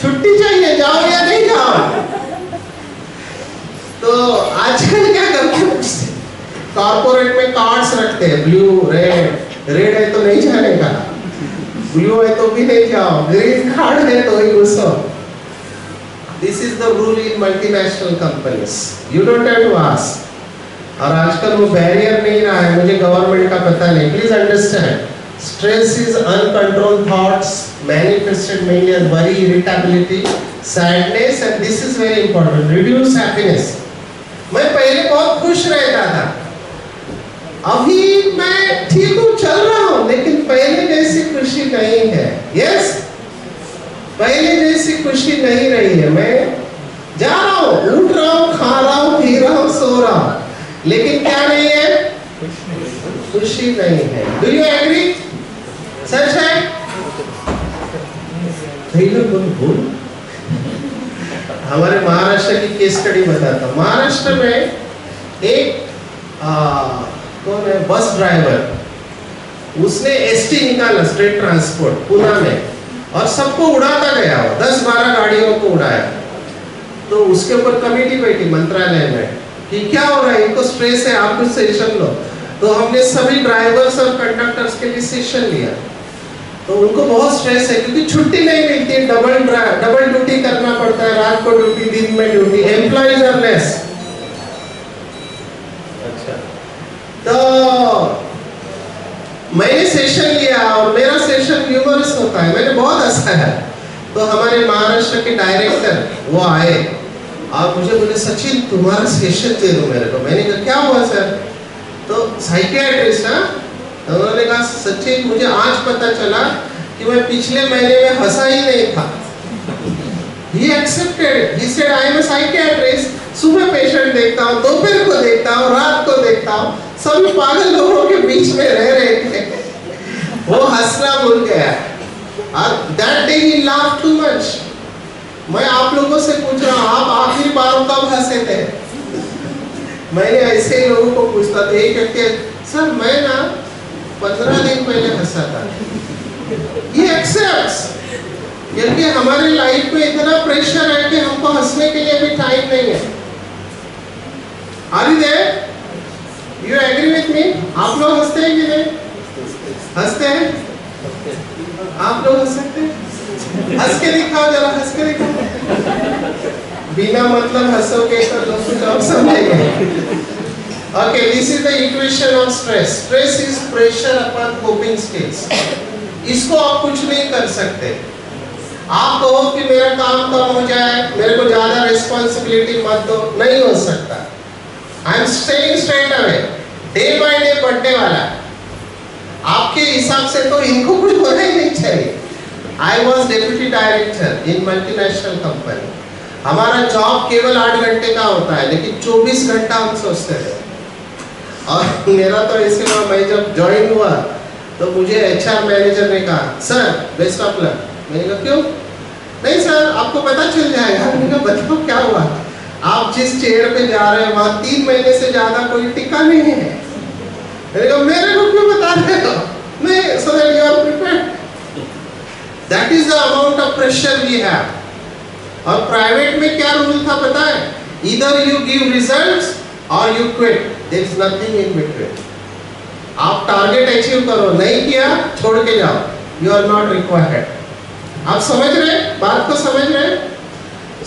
छुट्टी चाहिए, जाओ या नहीं जाओ। तो आजकल क्या करते हैं, कॉर्पोरेट में कार्ड्स रखते हैं, ब्लू रेड, रेड है तो नहीं जाने का, ब्लू है तो भी नहीं जाओ, ग्रीन कार्ड है तो ही घुसो। This is the rule in multinational companies, you don't have to ask. और आजकल वो बैरियर नहीं रहा है, मुझे गवर्नमेंट का पता नहीं। Please understand, stress is uncontrolled thoughts manifested mainly as worry, irritability, sadness, and this is very important, reduce happiness. मैं पहले बहुत खुश रहता था, अभी मैं ठीक हूँ, चल रहा हूँ, लेकिन पहले जैसी खुशी नहीं है। यस, पहले जैसी खुशी नहीं रही है। मैं जा रहा हूँ, उठ रहा हूँ, खा रहा हूँ, पी रहा हूँ, सो रहा हूँ, लेकिन क्या नहीं है? खुशी नहीं है। Do you agree? सच है? बोल। हमारे महाराष्ट्र की केस स्टडी बताता हूँ। महाराष्ट्र में एक कौन है, बस ड्राइवर, उसने एसटी निकाला, स्टेट ट्रांसपोर्ट, पुणे में, और सबको उड़ाता गया, 10-12 गाड़ियों को उड़ाया। तो उसके ऊपर कमेटी बैठी मंत्रालय में कि क्या हो रहा है, इनको स्ट्रेस है, आप कुछ सेशन लो। तो हमने सभी ड्राइवर्स और कंडक्टर्स के लिए सेशन लिया। तो उनको बहुत स्ट्रेस है क्योंकि छुट्टी नहीं मिलती, डबल ड्यूटी करना पड़ता है, रात को ड्यूटी, दिन में ड्यूटी, एम्प्लॉइज आर लेस। अच्छा, तो मैंने सेशन लिया और मेरा सेशन ह्यूमरस होता है, मैंने बहुत हंसा है। तो हमारे महाराष्ट्र के डायरेक्टर वो आए और मुझे बोले सचिन तुम्हारा सेशन दे दो मेरे को। मैंने कहा क्या हुआ सर? तो साइकियाट्रिस्ट है, तो उन्होंने कहा सचिन मुझे आज पता चला कि मैं पिछले महीने में हंसा ही नहीं था। He accepted, he said I am a psychiatrist, सुबह पेशेंट देखता हूँ, दोपहर को देखता हूँ, रात को देखता हूँ, सभी पागल लोगों के बीच में रह रहे थे। वो हंसना भूल गया और that day he laughed too much। मैं आप लोगों से पूछ रहा हूँ, आप आखिरी बार कब हंसे थे? मैंने ऐसे ही लोगों को पूछता था, एक कहते सर मैं ना 15 दिन पहले हंसा था। ये एक्सेप्ट्स, क्योंकि हमारे लाइफ में इतना प्रेशर है कि हमको हंसने के लिए भी टाइम नहीं है। Are you there? You agree with me? आप लोग हंसते हैं कि नहीं? हंसते हैं? आप लोग हंस सकते हैं? हंस के दिखाओ जरा, हंस के दिखाओ। बिना मतलब हंसोगे तो लोग कुछ और समझेंगे। Okay, this is the equation of stress. Stress is pressure upon coping skills. इसको आप कुछ नहीं कर सकते। आप कहो कि मेरा काम कम हो जाए, मेरे को ज्यादा रिस्पॉन्सिबिलिटी मत दो, नहीं हो सकता। आई am saying straight away, day by day बढ़ने वाला। आपके हिसाब से तो इनको कुछ होना ही नहीं चाहिए। I was deputy director in multinational company. हमारा जॉब केवल 8 घंटे का होता है, लेकिन 24 घंटा हम सोचते थे। और मेरा तो ऐसे हुआ, मैं जब ज्वाइन हुआ तो मुझे एचआर मैनेजर ने कहा सर बेस्ट ऑफ लक। मैंने कहा क्यों? नहीं सर आपको पता चल जाएगा। मैंने कहा बताओ क्या हुआ? आप जिस चेयर पे जा रहे हैं वहां 3 महीने से ज्यादा कोई टिका नहीं है। मैंने कहा मेरे को क्यों बता रहे हो? नहीं, so that you are prepared. That is the amount of pressure we have. और प्राइवेट में क्या रूल था पता है? Either you give results or you quit. There is nothing in between. आप टारगेट अचीव करो, नहीं किया छोड़ के जाओ, यू आर नॉट रिक्वायर्ड। आप समझ रहे बात को, समझ रहे?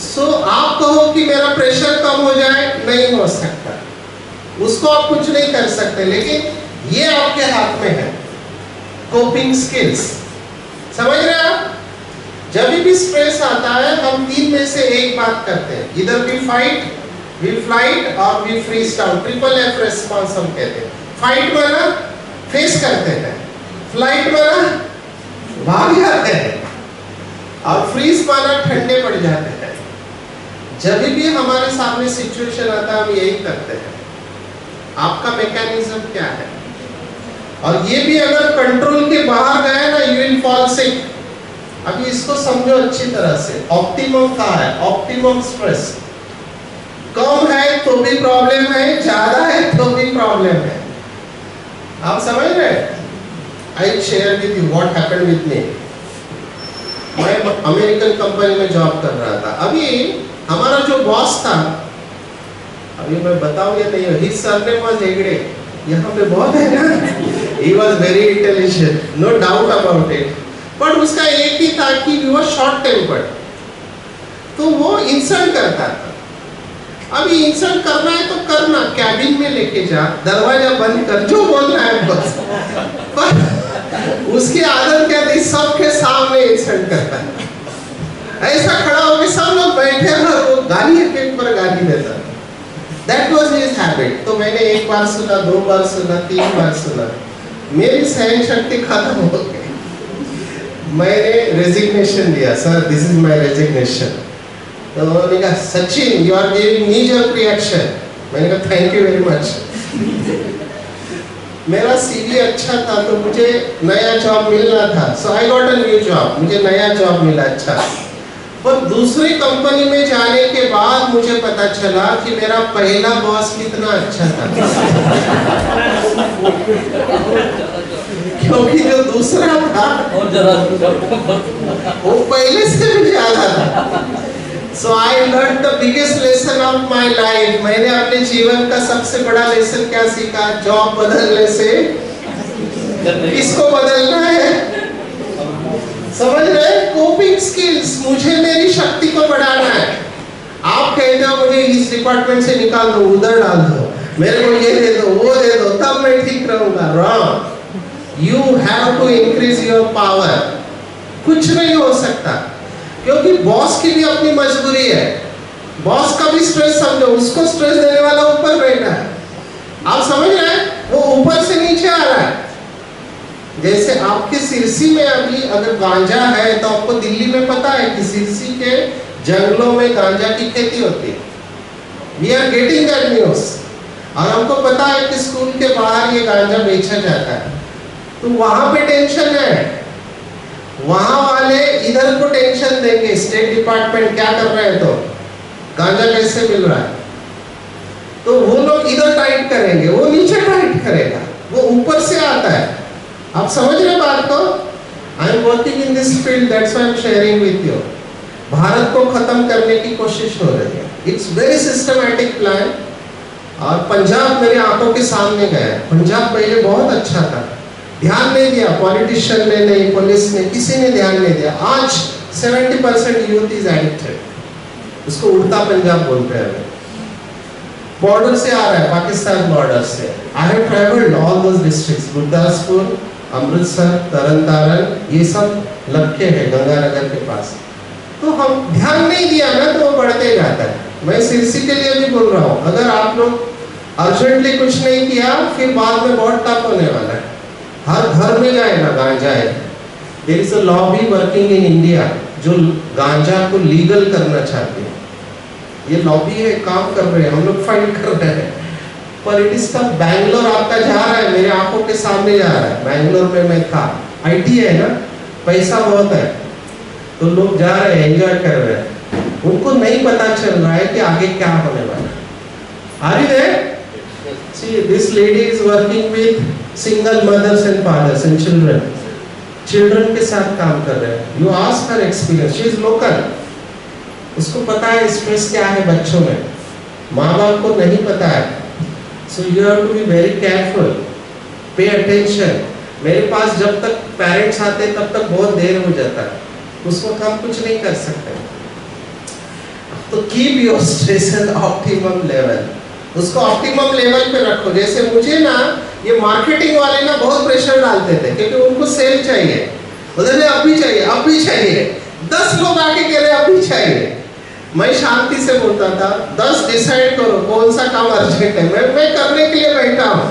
सो आप कहो कि मेरा प्रेशर कम हो जाए, नहीं हो सकता, उसको आप कुछ नहीं कर सकते, लेकिन ये आपके हाथ में है, कोपिंग स्किल्स। समझ रहे आप? जब भी स्ट्रेस आता है हम 3 में से एक बात करते हैं, इधर वी फाइट, वी फ्लाइट और V fridge down. Triple F response हम कहते हैं। फाइट माना फेस करते हैं, फ्लाइट माना भाग जाते हैं, और फ्रीज माना ठंडे पड़ जाते हैं। जब भी हमारे सामने सिचुएशन आता है हम यही करते हैं। आपका मैकेनिज्म क्या है? और ये भी अगर कंट्रोल के बाहर गए ना, यू विल फॉल सिक। अभी इसको समझो अच्छी तरह से। ऑप्टिमम कहाँ है? ऑप्टिमम स्ट्रेस कम है तो भी प्रॉब्लम है, ज्यादा है तो भी प्रॉब्लम है। आप समझ रहे? I share with you what happened with me. मैं अमेरिकन कंपनी में जॉब कर रहा था। अभी हमारा जो बॉस था, अभी मैं बताऊं या नहीं, हिज सरनेम वाज हेगड़े। यहाँ पे बहुत है ना, he was very intelligent, no doubt about it. But उसका एक ही था कि he was short tempered, तो वो इंसल्ट करता था। अभी इंसल्ट करना है तो करना, कैबिन में लेके जा, दरवाजा बंद कर, जो बोलना है बस। पर उसकी आदत क्या थी? सबके सामने इंसल्ट करता है, ऐसा खड़ा होकर सब लोग बैठे हैं और वो गाली के ऊपर गाली देता। That was his habit. तो मैंने एक बार सुना, 2 बार सुना, 3 बार सुना, मेरी सहन शक्ति खत्म हो गई। मैंने रेजिग्नेशन दिया, sir this is my resignation. तो उन्होंने कहा Sachin you are giving me jerk reaction. मैंने कहा थैंक यू वेरी मच। मेरा सीवी अच्छा था तो मुझे नया जॉब मिलना था, so I got a new job, मुझे नया जॉब मिला अच्छा। पर दूसरी कंपनी में जाने के बाद मुझे पता चला कि मेरा पहला बॉस कितना अच्छा था। क्योंकि जो दूसरा था वो पहले से भी ज्यादा था। So I learned the biggest lesson of my life. मैंने अपने जीवन का सबसे बड़ा लेसन क्या सीखा? जॉब बदलने से किसको बदलना है? समझ रहे? कोपिंग स्किल्स, मुझे मेरी शक्ति को बढ़ाना है। आप कहते हो मुझे इस डिपार्टमेंट से निकाल दो, उधर डाल दो, मेरे को ये दे दो, वो दे दो, तब मैं ठीक रहूंगा। Wrong. You have to increase your power. कुछ नहीं हो सकता, क्योंकि बॉस की भी अपनी मजबूरी है। बॉस का भी स्ट्रेस समझो, उसको स्ट्रेस देने वाला ऊपर बैठा है। आप समझ रहे हैं? वो ऊपर से नीचे आ रहा है। जैसे आपके सिरसी में अभी अगर गांजा है तो आपको दिल्ली में पता है कि सिरसी के जंगलों में गांजा की खेती होती है। We are getting that news. और हमको पता है कि स्कूल के बाहर ये गांजा बेचा जाता है, तो वहां पे टेंशन है। वहां वाले इधर को टेंशन देंगे, स्टेट डिपार्टमेंट क्या कर रहे हैं, तो गांजा कैसे मिल रहा है, तो वो लोग इधर टाइट करेंगे, वो नीचे टाइट करेगा, वो ऊपर से आता है। आप समझ रहे बात को? I am working in this field, that's why I am sharing with you. Bharat को खत्म करने की कोशिश हो रही है। It's very systematic plan. और पंजाब मेरे आंखों के सामने गया। पंजाब पहले बहुत अच्छा था, ध्यान नहीं दिया, पॉलिटिशियन ने नहीं, पुलिस ने, किसी ने ध्यान नहीं दिया। आज 70% यूथ इज एडिक्टेड। उसको उड़ता पंजाब बोलते हैं। बॉर्डर से आ रहा है, पाकिस्तान बॉर्डर से। I have travelled all those districts, Gurdaspur, Amritsar, Tarn Taran, ये सब लक्के है गंगानगर के पास। तो हम ध्यान नहीं दिया ना तो वो बढ़ते जाता है। मैं सिरसी के लिए भी बोल रहा हूँ, अगर आप लोग अर्जेंटली कुछ नहीं किया फिर बाद में बहुत टफ होने वाला है। हर घर में जाए ना गांजा है। There is a lobby working in India जो गांजा को लीगल करना चाहती है। ये लॉबी है, काम कर रहे हैं, हम लोग फाइट कर रहे हैं, पर इट इज टफ। बैंगलोर आपका जा रहा है, मेरे आंखों के सामने जा रहा है। बैंगलोर में मैं था, आईटी है ना, पैसा बहुत है, तो लोग जा रहे हैं, एंजॉय कर रहे हैं। उनको नहीं पता चल रहा है कि आगे क्या होने वाला है। Are you there? See, this lady is working with single mothers and fathers and children. Children के साथ काम कर रहे हैं। You ask her experience. She is local. उसको पता है स्ट्रेस क्या है बच्चों में, माँ बाप को नहीं पता है। So you have to be very careful. Pay attention. मेरे पास जब तक पेरेंट्स आते हैं तब तक बहुत देर हो जाता है, उस वक्त हम कुछ नहीं कर सकते। तो keep your stress eight optimum level, उसको ऑप्टिमम लेवल पे रखो। जैसे मुझे ना ये मार्केटिंग वाले ना बहुत प्रेशर डालते थे, क्योंकि उनको सेल चाहिए, बोलते अभी चाहिए अभी चाहिए, 10 लोग आके कह रहे अभी चाहिए। मैं शांति से बोलता था 10 डिसाइड करो कौन सा काम अर्जेंट है, मैं करने के लिए बैठा हूँ,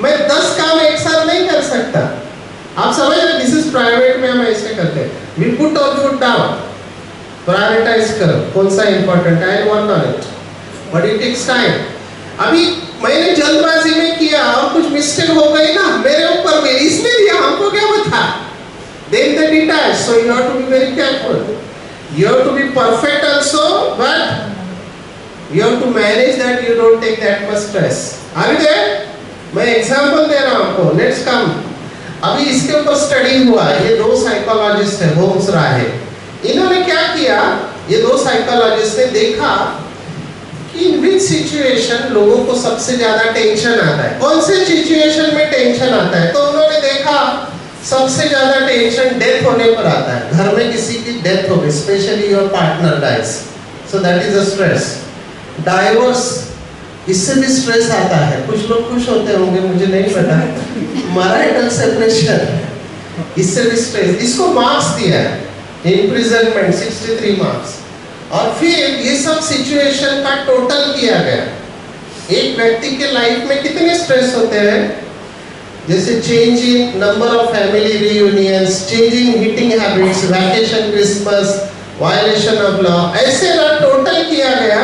मैं 10 काम एक साथ नहीं कर सकता। आप समझ रहे, दिस इज प्राइवेट में हम ऐसे करते हैं, we put all foot down, prioritize करो कौन सा इंपॉर्टेंट है, work on it, but it takes time. अभी मैंने जल्दबाजी में किया और कुछ मिस्टेक हो गई ना, मेरे ऊपर भी इसने दिया, हमको क्या बता, then the detach, so you have to be very careful, you have to be perfect also, but you have to manage that, you don't take that much stress. Are you there? मैं example दे रहा हूं आपको, let's come. अभी इसके ऊपर study हुआ, ये 2 साइकोलॉजिस्ट है, होम्स राहे, इन्होंने क्या किया, ये 2 साइकोलॉजिस्ट ने देखा कि इन विच सिचुएशन लोगों को सबसे ज्यादा टेंशन आता है, कौन से सिचुएशन में टेंशन आता है। तो उन्होंने देखा सबसे ज्यादा टेंशन डेथ होने पर आता है, घर में किसी की डेथ हो गई, specially your partner dies, so that is a stress. Divorce, इससे भी स्ट्रेस आता है, कुछ लोग खुश होते होंगे मुझे नहीं पता। मैरिटल सेपरेशन, इससे भी स्ट्रेस, इसको मार्क्स दिया है, इम्प्रिजनमेंट 63 मार्क्स। और फिर ये सब सिचुएशन का टोटल किया गया, एक व्यक्ति के लाइफ में कितने स्ट्रेस होते हैं, जैसे change in number of family reunions, change in eating habits, vacation, Christmas, violation of law, ऐसे ना टोटल किया गया।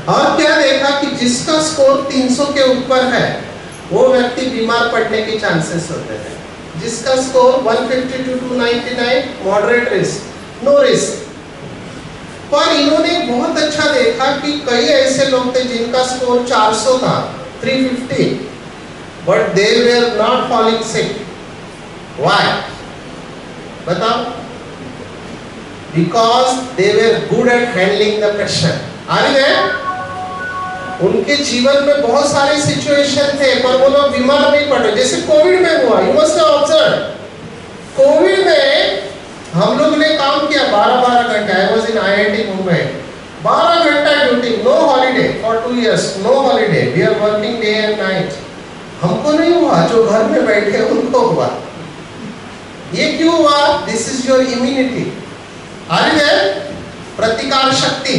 और क्या देखा कि जिसका स्कोर 300 के ऊपर है वो व्यक्ति बीमार पड़ने के चांसेस होते हैं, जिसका score 150 to 299 moderate risk, no risk. पर इन्होंने बहुत अच्छा देखा कि कई ऐसे लोग थे जिनका स्कोर 400 था, 350, but they were not falling sick. Why बताओ? Because they were good at handling the pressure. Are you there? उनके जीवन में बहुत सारे सिचुएशन थे पर वो लोग बीमार नहीं पड़े। जैसे कोविड में हुआ, you must have observe, Covid में हम लोग ने काम किया 12-12 घंटे। I was in IIT Mumbai, 12 घंटा duty, no holiday for 2 years, no holiday, we are working day and night. हमको नहीं हुआ, जो घर में बैठे उनको हुआ। ये क्यों हुआ? This is your immunity. Are you there? प्रतिकार शक्ति।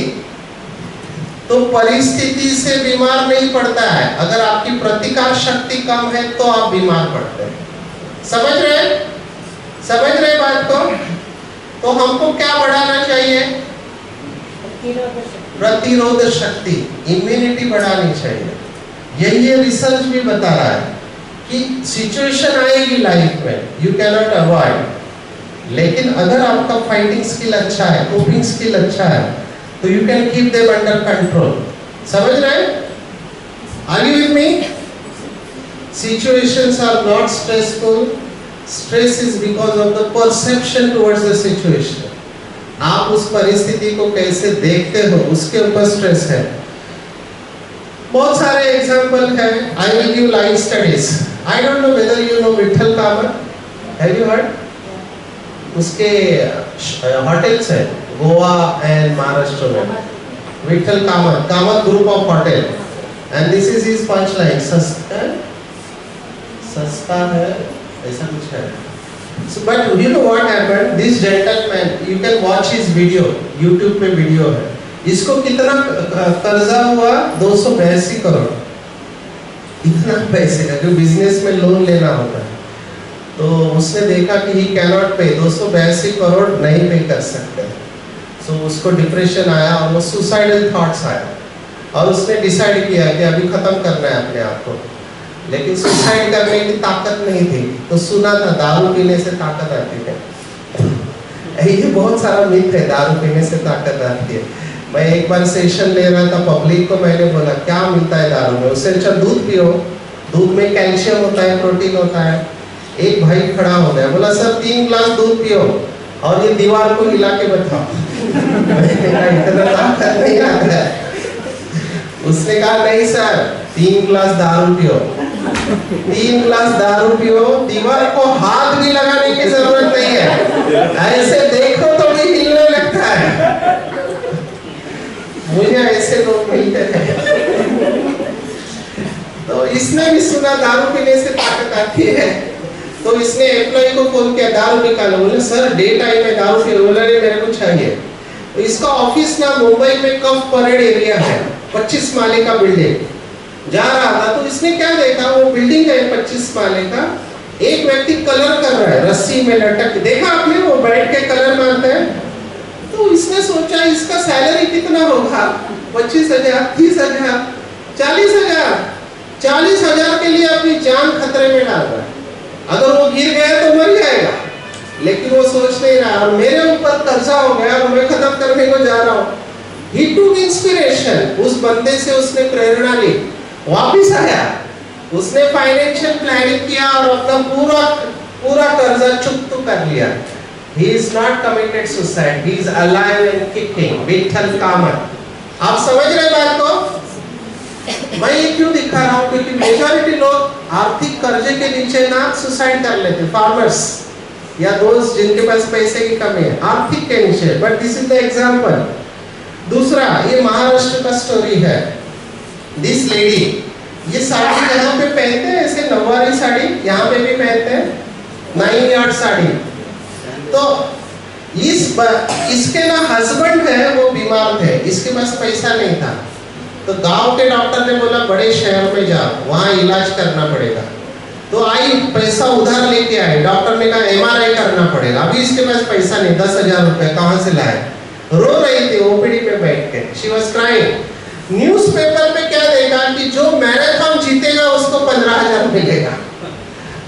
तो परिस्थिति से बीमार नहीं पड़ता है, अगर आपकी प्रतिकार शक्ति कम है तो आप बीमार पड़ते हैं। समझ रहे बात को? तो हमको क्या बढ़ाना चाहिए? प्रतिरोध शक्ति, इम्यूनिटी बढ़ानी चाहिए। यही ये रिसर्च भी बता रहा है कि सिचुएशन आएगी लाइफ में, यू कैन नॉट अवॉइड, लेकिन अगर आपका फाइटिंग स्किल अच्छा है, कोपिंग स्किल अच्छा है, तो you can keep them under control. समझ रहे हैं? Are you with me? Situations are not stressful. Stress is because of the perception towards the situation. आप उस परिस्थिति को कैसे देखते हो, उसके ऊपर स्ट्रेस है। बहुत सारे एग्जाम्पल है। I will give live studies. I don't know whether you know Vithal Kamat. Have you heard? उसके होटल्स है गोवा एंड महाराष्ट्र में, Vithal Kamat group of hotel, and this is his punch line, सस्ता है ऐसा कुछ है। So, but you know what happened? This gentleman, you can watch his video, YouTube पे video है। इसको कितना कर्जा हुआ? 282 करोड़। इतना पैसे का, जो बिजनेस में लोन लेना होता है, तो उसने देखा कि ही कैन नॉट पे, 282 करोड़ नहीं पे कर सकते। So, उसको डिप्रेशन आया और वो सुसाइडल थॉट्स आया, और उसने डिसाइड किया कि अभी खत्म करना है अपने आप को, लेकिन सुसाइड करने की ताकत नहीं थी। तो सुना था दारू पीने से ताकत आती है, ये बहुत सारा मिथ है, दारू पीने से ताकत आती है। मैं एक बार सेशन ले रहा था, पब्लिक को मैंने बोला क्या मिलता है दारू में, उससे अच्छा दूध पियो, दूध में कैल्शियम होता है, प्रोटीन होता है। एक भाई खड़ा हो गया, बोला सर 3 ग्लास दूध पियो और ये दीवार को हिला के बताओ। मैंने कहा इतना ताकत नहीं आता है। उसने कहा नहीं सर 3 ग्लास दारू पियो, 3 ग्लास दारू पियो, दीवार को हाथ भी लगाने की जरूरत नहीं है, ऐसे देखो तो भी हिलने लगता है। मुझे ऐसे लोग मिलते हैं। तो इसने भी सुना दारू पीने से ताकत आती है, तो इसने एम्प्लॉय को फोन किया दारू निकालो, बोले सर डे टाइम में दारू पी, बोला नहीं मेरे को चाहिए। तो इसका ऑफिस ना मुंबई में कफ परेड एरिया है, 25 माले का बिल्डिंग। जा रहा था तो इसने क्या देखा, वो बिल्डिंग है 25 माले का, एक व्यक्ति कलर कर रहा है रस्सी में लटक, देखा आपने वो बैठ के कलर मारते हैं। तो इसने सोचा इसका सैलरी कितना होगा, 25,000, 30,000, 40,000, 40,000 के लिए अपनी जान खतरे में डाल रहा है। अगर वो गिर गया तो मर जाएगा, लेकिन वो सोच नहीं रहा और मेरे ऊपर कर्जा हो गया और मैं खत्म करने को जा रहा हूँ। He took inspiration, उस बंदे से उसने प्रेरणा ली, वापिस आया, उसने फाइनेंशियल प्लानिंग किया और अपना पूरा कर्जा चुकता कर लिया। He is not committed suicide, he is alive and kicking, Vitthal Kamat. आप समझ रहे बात को? मैं ये क्यों दिखा रहा हूँ, क्योंकि मेजॉरिटी लोग आर्थिक कर्जे के नीचे ना सुसाइड कर लेते, फार्मर्स या दोस्त जिनके पास पैसे की कमी है, आर्थिक के नीचे। But this is the example. दूसरा, ये महाराष्ट्र का स्टोरी है। दिस लेडी, ये साड़ी यहाँ पे पहनते हैं, ऐसे नवारी साड़ी यहाँ पे भी पहनते हैं, 9 यार्ड साड़ी। तो इसके ना हस्बैंड है वो बीमार थे, इसके पास पैसा नहीं था, तो गांव के डॉक्टर ने बोला बड़े शहर में जाओ, वहां इलाज करना पड़ेगा। तो आई पैसा उधार लेके आए, डॉक्टर ने कहा MRI करना पड़ेगा, अभी इसके पास पैसा नहीं, 10,000 रुपए कहाँ से लाए। रो रही थी ओपीडी में बैठ के, शी वाज क्राइंग। न्यूज़पेपर पे क्या देखा कि जो मैराथन जीतेगा उसको 15,000 मिलेगा।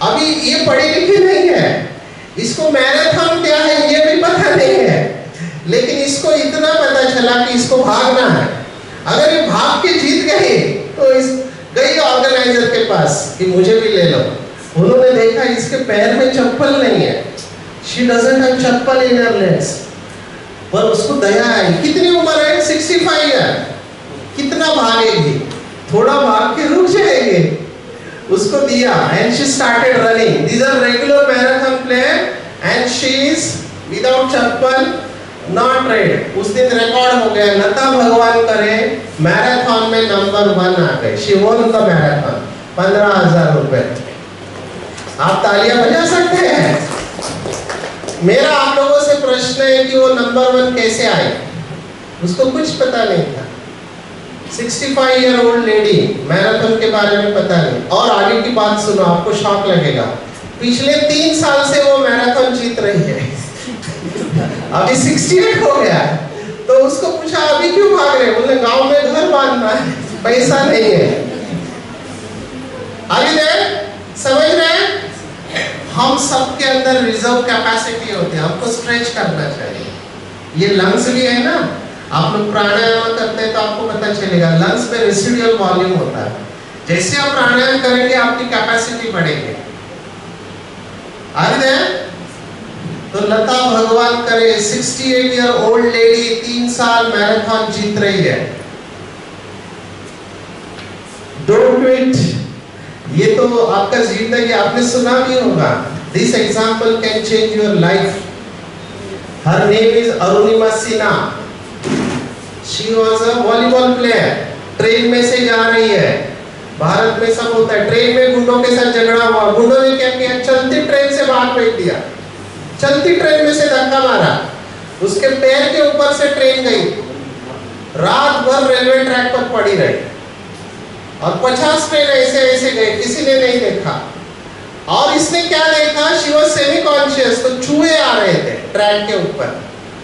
अभी ये पढ़ी लिखी नहीं है, इसको मैराथन क्या है ये भी पता नहीं है, लेकिन इसको इतना पता चला कि इसको भागना है। अगर ये भाग के जीत गई तो इस गई ऑर्गेनाइजर के पास कि मुझे भी ले लो। उन्होंने देखा इसके पैर में चप्पल नहीं है, she doesn't have chappal in her legs, पर उसको दया आई। कितनी उम्र है, 65 ईयर, कितना भागेगी, थोड़ा भाग के रुक जाएगी, उसको दिया and she started running. This are regular marathon player and she is without chappal, not red. उस दिन रिकॉर्ड हो गया, लता भगवान करे मैराथन में नंबर 1 आ गए, शी वॉन द मैराथन, 15,000 रुपए। आप तालियां बजा सकते हैं। मेरा आप लोगों से प्रश्न है कि वो नंबर 1 कैसे आए, उसको कुछ पता नहीं था। 65 ईयर ओल्ड लेडी, मैराथन के बारे में पता नहीं। और आगे की बात सुनो, आपको शॉक लगेगा, पिछले 3 साल से वो मैराथन जीत रही है, अभी 68 हो गया। तो उसको पूछा अभी क्यों भाग रहे, बोले गांव में घर बांधना है, पैसा नहीं है। आगे समझ रहे हैं, हम सबके अंदर रिजर्व कैपेसिटी होती है, हमको स्ट्रेच करना चाहिए। ये लंग्स भी है ना, आप लोग प्राणायाम करते हैं तो आपको पता चलेगा लंग्स में रेसिडुअल वॉल्यूम होता है। जैसे आप प्राणायाम करेंगे आपकी कैपेसिटी बढ़ेगी। आगे तो लता भगवान करे 68 ईयर ओल्ड लेडी 3 साल मैराथन जीत रही है। डोंट क्विट, ये तो आपका जिंदगी, आपने सुना भी होगा, this example can change your life. Her name is Arunima Sinha, she was a volleyball player. Train में से जा रही है, भारत में सब होता है, ट्रेन में गुंडों के साथ झगड़ा हुआ, गुंडों ने क्या किया, चलती ट्रेन से बाहर फेंक दिया, चलती ट्रेन में से धक्का मारा, उसके पैर के ऊपर से ट्रेन गई, रात भर रेलवे ट्रैक पर पड़ी रही और 50 ट्रेन ऐसे ऐसे गए, किसी ने नहीं देखा। और इसने क्या देखा, शी वाज सेमी कॉन्शियस, तो चूहे आ रहे थे ट्रैक के ऊपर,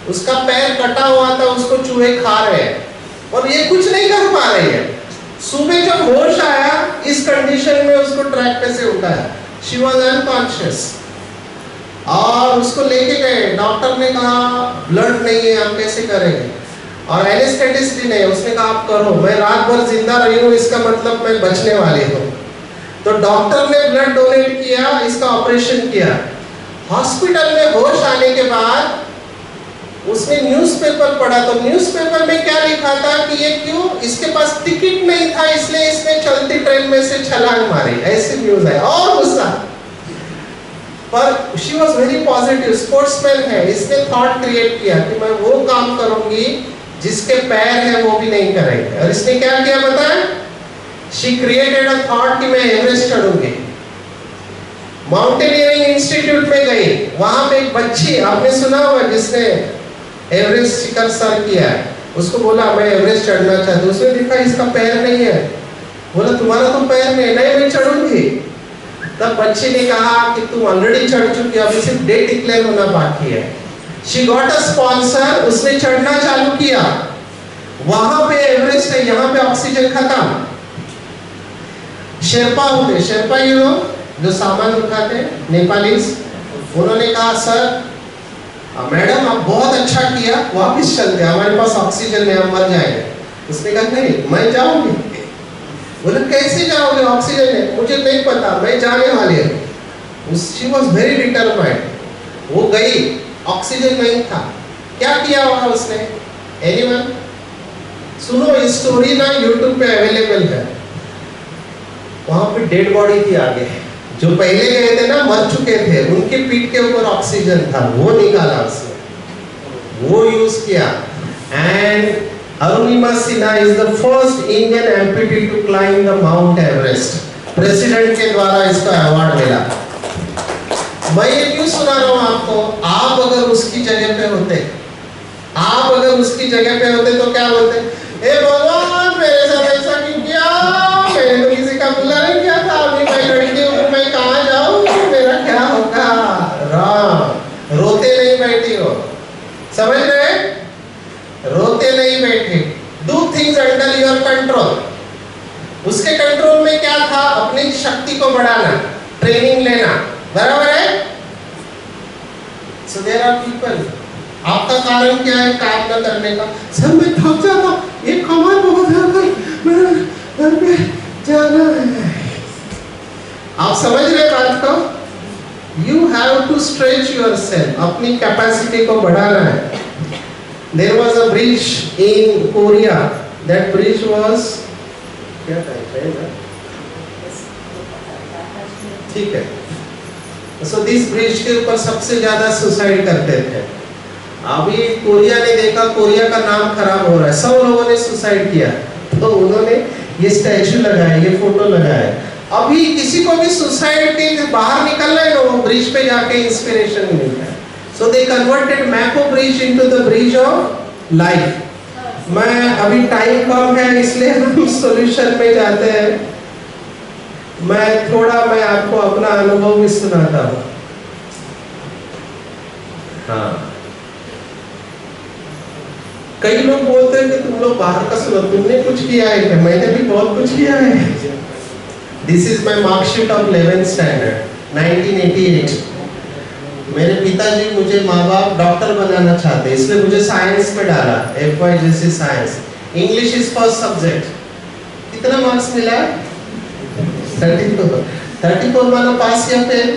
उसका पैर कटा हुआ था, उसको चूहे खा रहे हैं और ये कुछ नहीं कर पा रही है। सुबह जब होश आया, इस कंडीशन में उसको ट्रैक पे से उठाया, शी वाज अनकॉन्शियस, और उसको लेके गए। डॉक्टर ने कहा ब्लड नहीं है, हम कैसे करेंगे। और एनेस्थेटिस्ट भी नहीं, उसने कहा आप करो, मैं रात भर जिंदा रही हूँ इसका मतलब मैं बचने वाली हूँ। तो डॉक्टर ने ब्लड डोनेट किया, इसका ऑपरेशन किया। हॉस्पिटल में होश आने के बाद उसने न्यूज़पेपर पढ़ा, तो न्यूज़पेपर में क्या लिखा था कि ये क्यों, इसके पास टिकट नहीं था इसलिए इसने चलती ट्रेन में से छलांग मारी, ऐसी न्यूज़ है। और गुस्सा, पर she was very positive, sportsman है, इसने थॉट क्रिएट किया कि मैं वो काम करूंगी जिसके पैर है वो भी नहीं करेंगे। और इसने क्या किया पता है, शी क्रिएटेड अ थॉट कि मैं एवरेस्ट चढ़ूंगी। माउंटेनियरिंग इंस्टीट्यूट में गई, वहां पे एक बच्ची, आपने सुना होगा, जिसने एवरेस्ट शिखर सर किया है, उसको बोला मैं एवरेस्ट चढ़ना चाहती हूँ। उसने देखा इसका पैर नहीं है, बोला तुम्हारा तो पैर नहीं, नहीं मैं चढ़ूंगी। तब बच्चे ने कहा कि तुम ऑलरेडी चढ़ चुकी हो, अभी सिर्फ डेट डिक्लेयर होना बाकी है। शी गॉट अ स्पॉन्सर, उसने चढ़ना चालू किया। वहां पे एवरेस्ट है, यहाँ पे ऑक्सीजन खत्म। शेरपा होते, शेरपा ये लोग जो सामान उठाते हैं, नेपालीज, उन्होंने कहा सर मैडम आप बहुत अच्छा किया, वापस चलते, हमारे पास ऑक्सीजन नहीं, हम मर जाएंगे। उसने कहा नहीं मैं जाऊंगी। बोले कैसे जाओगे, ऑक्सीजन है? मुझे नहीं पता, मैं जाने वाली हूँ। She was very determined. वो गई, ऑक्सीजन नहीं था, क्या किया वहां उसने? एनीवन? सुनो ये स्टोरी ना यूट्यूब पे अवेलेबल है। वहां पे डेड बॉडी थी आगे, जो पहले गए थे ना मर चुके थे, उनके पीठ के ऊपर ऑक्सीजन था, वो निकाला उसने, वो यूज किया। And Arunima Sinha is the first Indian amputee to climb the Mount Everest. President के द्वारा इसको अवार्ड मिला। मैं ये क्यों सुना रहा हूं आपको, आप अगर उसकी जगह पे होते, आप अगर उसकी जगह पे होते तो क्या बोलते? हे भगवान मेरे साथ ऐसा क्यों किया, मैंने तो किसी का बुला नहीं किया था, अभी मैं लड़की हूँ, मैं कहाँ जाऊँ, मेरा क्या होगा? राम, रोते नहीं बैठी हो, समझ रहे? रोते नहीं बैठे। Do things under your control. उसके कंट्रोल में क्या था? अपनी शक्ति को बढ़ाना, ट्रेनिंग लेना, बराबर है? So there are people, आपका कारण क्या है काम न करने का? सर मैं थक जाता, ये कमाल बहुत है, मेरा घर पे जाना है। आप समझ रहे बात को? You have to stretch yourself, अपनी कैपेसिटी को बढ़ाना है। There was a bridge in Korea. That bridge was क्या कहते हैं? ठीक है। So this bridge के ऊपर सबसे ज्यादा सुसाइड करते थे। अभी कोरिया ने देखा कोरिया का नाम खराब हो रहा है, सब लोगों ने सुसाइड किया, तो उन्होंने ये स्टैचू लगाया, ये फोटो लगाया। अभी किसी को भी सुसाइड के बाहर निकलना है ना, वो ब्रिज पे जाके इंस्पिरेशन मिलता है। So they converted Mapo Bridge into the bridge of life। मैं अभी टाइम कम है इसलिए हम सॉल्यूशन में जाते हैं। मैं आपको अपना अनुभव भी सुनाता हूँ। हाँ, कई लोग बोलते हैं कि तुम लोग बाहर का सुनो, तुमने कुछ किया है क्या? मैंने भी बहुत कुछ किया है। This is my marksheet of 11th standard 1988। मेरे पिताजी मुझे माँ बाप डॉक्टर बनाना चाहते, इसलिए मुझे साइंस में डाला, FYGC science. English is first subject. कितना मार्क्स मिला? 34 मानो पास या फेल?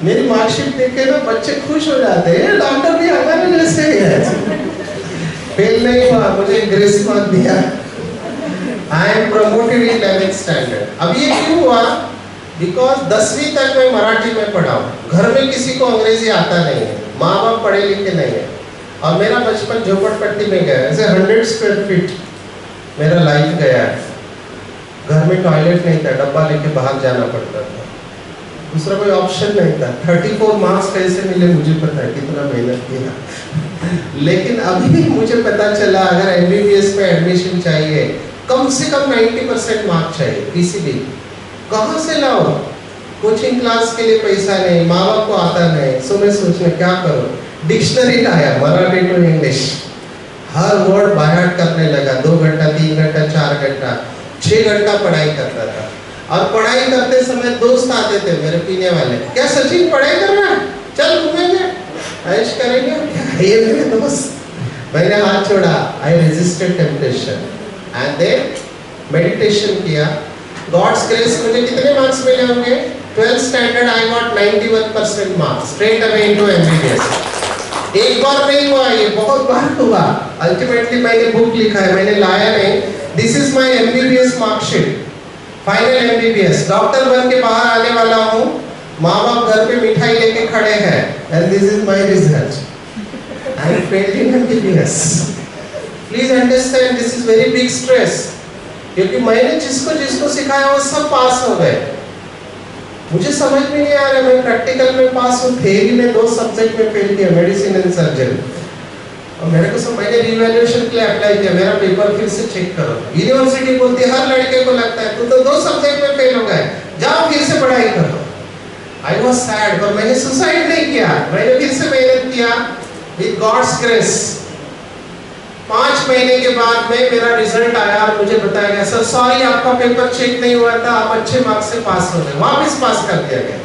मेरी मार्कशीट देख के ना बच्चे खुश हो जाते हैं, डॉक्टर भी हमारे जैसे ही है। फेल नहीं हुआ, मुझे ग्रेस मार्क दिया। I am promoted in 11th standard. अब ये क्यों हुआ? बिकॉज 10वीं तक मैं मराठी में पढ़ा हूँ, घर में किसी को अंग्रेजी आता नहीं है, माँ बाप पढ़े लिखे नहीं है, और मेरा बचपन झोपड़पट्टी में गया। ऐसे 100 स्क्वायर फीट मेरा लाइफ गया है। घर में टॉयलेट नहीं था, डब्बा लेके बाहर जाना पड़ता था, दूसरा कोई ऑप्शन नहीं था। 34 मार्क्स कैसे मिले मुझे पता है, कितना मेहनत किया। लेकिन अभी मुझे पता चला अगर MBBS में एडमिशन चाहिए कम से कम 90% मार्क चाहिए। PCB कहाँ से लाओ? कोचिंग क्लास के लिए पैसा नहीं, माँ बाप को आता नहीं। सो मैं सोचने क्या करूँ, डिक्शनरी लाया मराठी टू इंग्लिश, हर वर्ड बायहार्ट करने लगा। 2 घंटा 3 घंटा 4 घंटा 6 घंटा पढ़ाई करता था। और पढ़ाई करते समय दोस्त आते थे मेरे पीने वाले, क्या सचिन पढ़ाई कर रहा है, चल घूमेंगे, ऐश करेंगे। ये मेरे दोस्त मैंने हाथ छोड़ा, I resisted temptation and then meditation किया। गॉड्स ग्रेस मुझे कितने मार्क्स मिले होंगे? 12th standard I got 91% marks, straight away into MBBS. एक बार नहीं हुआ, ये बहुत बार हुआ। अल्टीमेटली मैंने बुक लिखा है, मैंने लाया नहीं। This is my MBBS marksheet, final MBBS. Doctor बन के बाहर आने वाला हूँ, माँ बाप घर पे मिठाई लेके खड़े हैं, and this is my result. I failed in MBBS. Please understand, this is very big stress. क्योंकि मैंने जिसको सिखाया वो सब पास हो गए। मुझे समझ में नहीं आ रहा, मैं प्रैक्टिकल में पास हूँ, थ्योरी में 2 सब्जेक्ट में फेल किया, मेडिसिन एंड सर्जरी। और मेरे को सब, मैंने रिवैल्यूएशन के लिए अप्लाई किया, मेरा पेपर फिर से चेक करो। यूनिवर्सिटी बोलती है, हर लड़के को लगता है तू तो 2 सब्जेक्ट में फेल हो गए, जाओ फिर से पढ़ाई करो। I was sad, पर मैंने सुसाइड नहीं किया, मैंने फिर से मेहनत किया। With God's grace, 5 महीने के बाद में मेरा रिजल्ट आया और मुझे बताया गया, सर सॉरी आपका पेपर चेक नहीं हुआ था, आप अच्छे मार्क्स से पास हो गए, वापस पास कर दिया गया।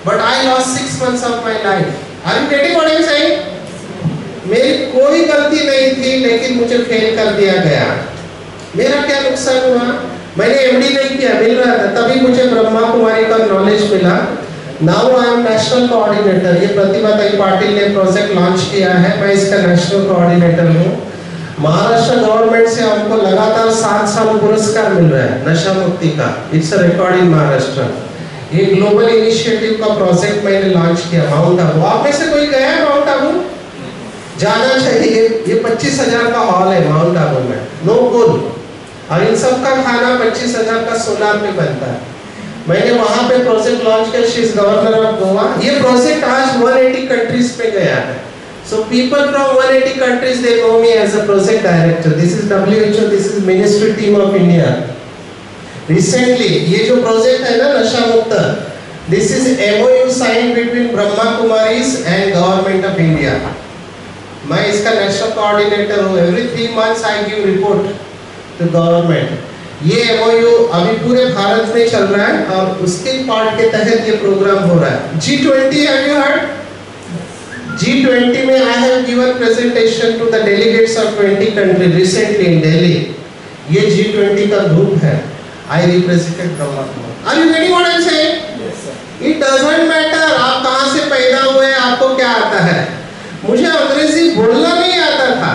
But I lost 6 months of my life. Are you getting what I am saying? मेरी कोई गलती नहीं थी, लेकिन मुझे फेल कर दिया गया। मेरा क्या नुकसान हुआ? मैंने एमडी नहीं किया, मिल रहा था, तभी मुझे ब्रह्मा कुमारी का नॉलेज मिला। Now I M national coordinator. ये प्रतिभा ताई पाटिल ने प्रोजेक्ट लॉन्च किया है, मैं इसका नेशनल कोऑर्डिनेटर हूँ। महाराष्ट्र गवर्नमेंट से हमको लगातार 7 साल पुरस्कार मिल रहा है नशा मुक्ति का। It's a record in Maharashtra. ये ग्लोबल इनिशिएटिव का प्रोजेक्ट मैंने लॉन्च किया माउंट आबू। आप में से कोई गया है माउंट आबू? जाना चाहिए। ये 25,000 का हॉल है माउंट आबू में, नो पुल, और इन सब का खाना 25,000 का सोलार पे बनता है। मैंने वहां पे प्रोजेक्ट लॉन्च किया, she is governor of Goa. ये प्रोजेक्ट आज 180 कंट्रीज पे गया है। So people from 180 countries, they know me as a project director. This is WHO, this is Ministry team of India. Recently, ये जो प्रोजेक्ट है ना नशा मुक्त, this is MOU signed between Brahma Kumaris and Government of India. मैं इसका national coordinator हूँ। Every 3 months I give report to government. ये MOU अभी पूरे भारत में चल रहा है और उसके पार्ट के तहत ये प्रोग्राम हो रहा है। G20 have you heard? G20 में I have given presentation to the delegates of 20 countries recently in Delhi. ये G20 का ग्रुप है। I represented Brahma Kumari. Are you getting what I am saying? Yes, sir. It doesn't matter आप कहाँ से पैदा हुए, आपको क्या आता है। मुझे अंग्रेजी बोलना नहीं आता था।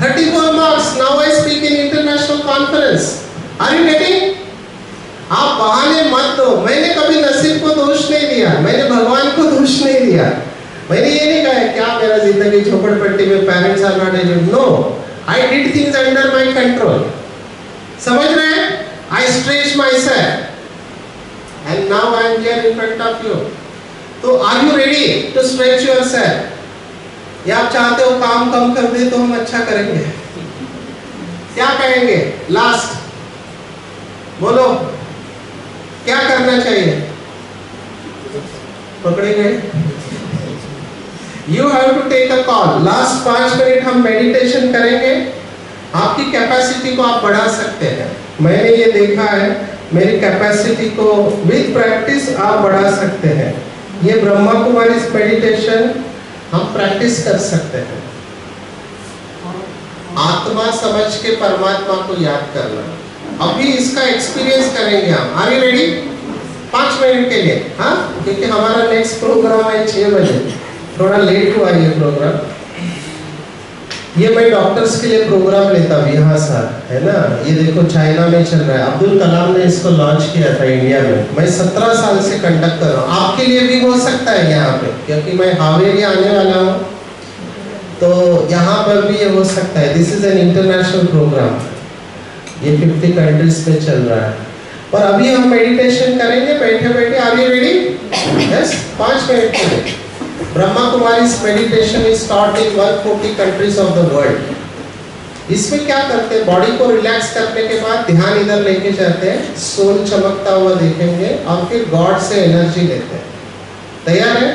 34 marks. Now I speak in international conference. Are you getting? आप बहाने मत दो। मैंने कभी नसीब को दोष नहीं दिया, मैंने भगवान को दोष नहीं दिया। मैंने ये नहीं कहा क्या मेरा जिंदगी झोपड़पट्टी में, parents are not educated. No, I did things under my control. समझ रहे हैं? I stretch my self and now I am here in front of you. तो are you ready to stretch yourself? या आप चाहते हो काम कम कर दे तो हम अच्छा करेंगे? क्या कहेंगे? लास्ट बोलो, क्या करना चाहिए? पकड़े गए? You have to take a call. Last 5 minute हम मेडिटेशन करेंगे। आपकी कैपेसिटी को आप बढ़ा सकते हैं। मैंने ये देखा है, मेरी कैपेसिटी को विद प्रैक्टिस आप बढ़ा सकते हैं। ये ब्रह्मा कुमारी मेडिटेशन हम प्रैक्टिस कर सकते हैं। आत्मा समझ के परमात्मा को याद करना। अभी इसका एक्सपीरियंस करेंगे हम। Are you ready? 5 मिनट के लिए, हाँ, क्योंकि हमारा नेक्स्ट प्रोग्राम है 6 बजे, थोड़ा लेट हुआ ये प्रोग्राम। ये मैं डॉक्टर्स के लिए प्रोग्राम लेता हूँ यहाँ सर, है ना। ये देखो चाइना में चल रहा है, अब्दुल कलाम ने इसको लॉन्च किया था इंडिया में। मैं 17 साल से कंडक्ट कर रहा हूँ। आपके लिए भी हो सकता है यहाँ पे, क्योंकि मैं हावेरी आने वाला हूँ, तो यहाँ पर भी ये हो सकता है। This is an international programme, ये 50 कंट्रीज पे चल रहा है। और अभी हम मेडिटेशन करेंगे बैठे बैठे। Are you ready? Yes, 5 minute के लिए। Brahma Kumari meditation is taught in 140 countries of the world. इसमें क्या करते हैं, बॉडी को रिलैक्स करने के बाद ध्यान इधर लेके जाते हैं, सोल चमकता हुआ देखेंगे और फिर गॉड से एनर्जी लेते हैं। तैयार है?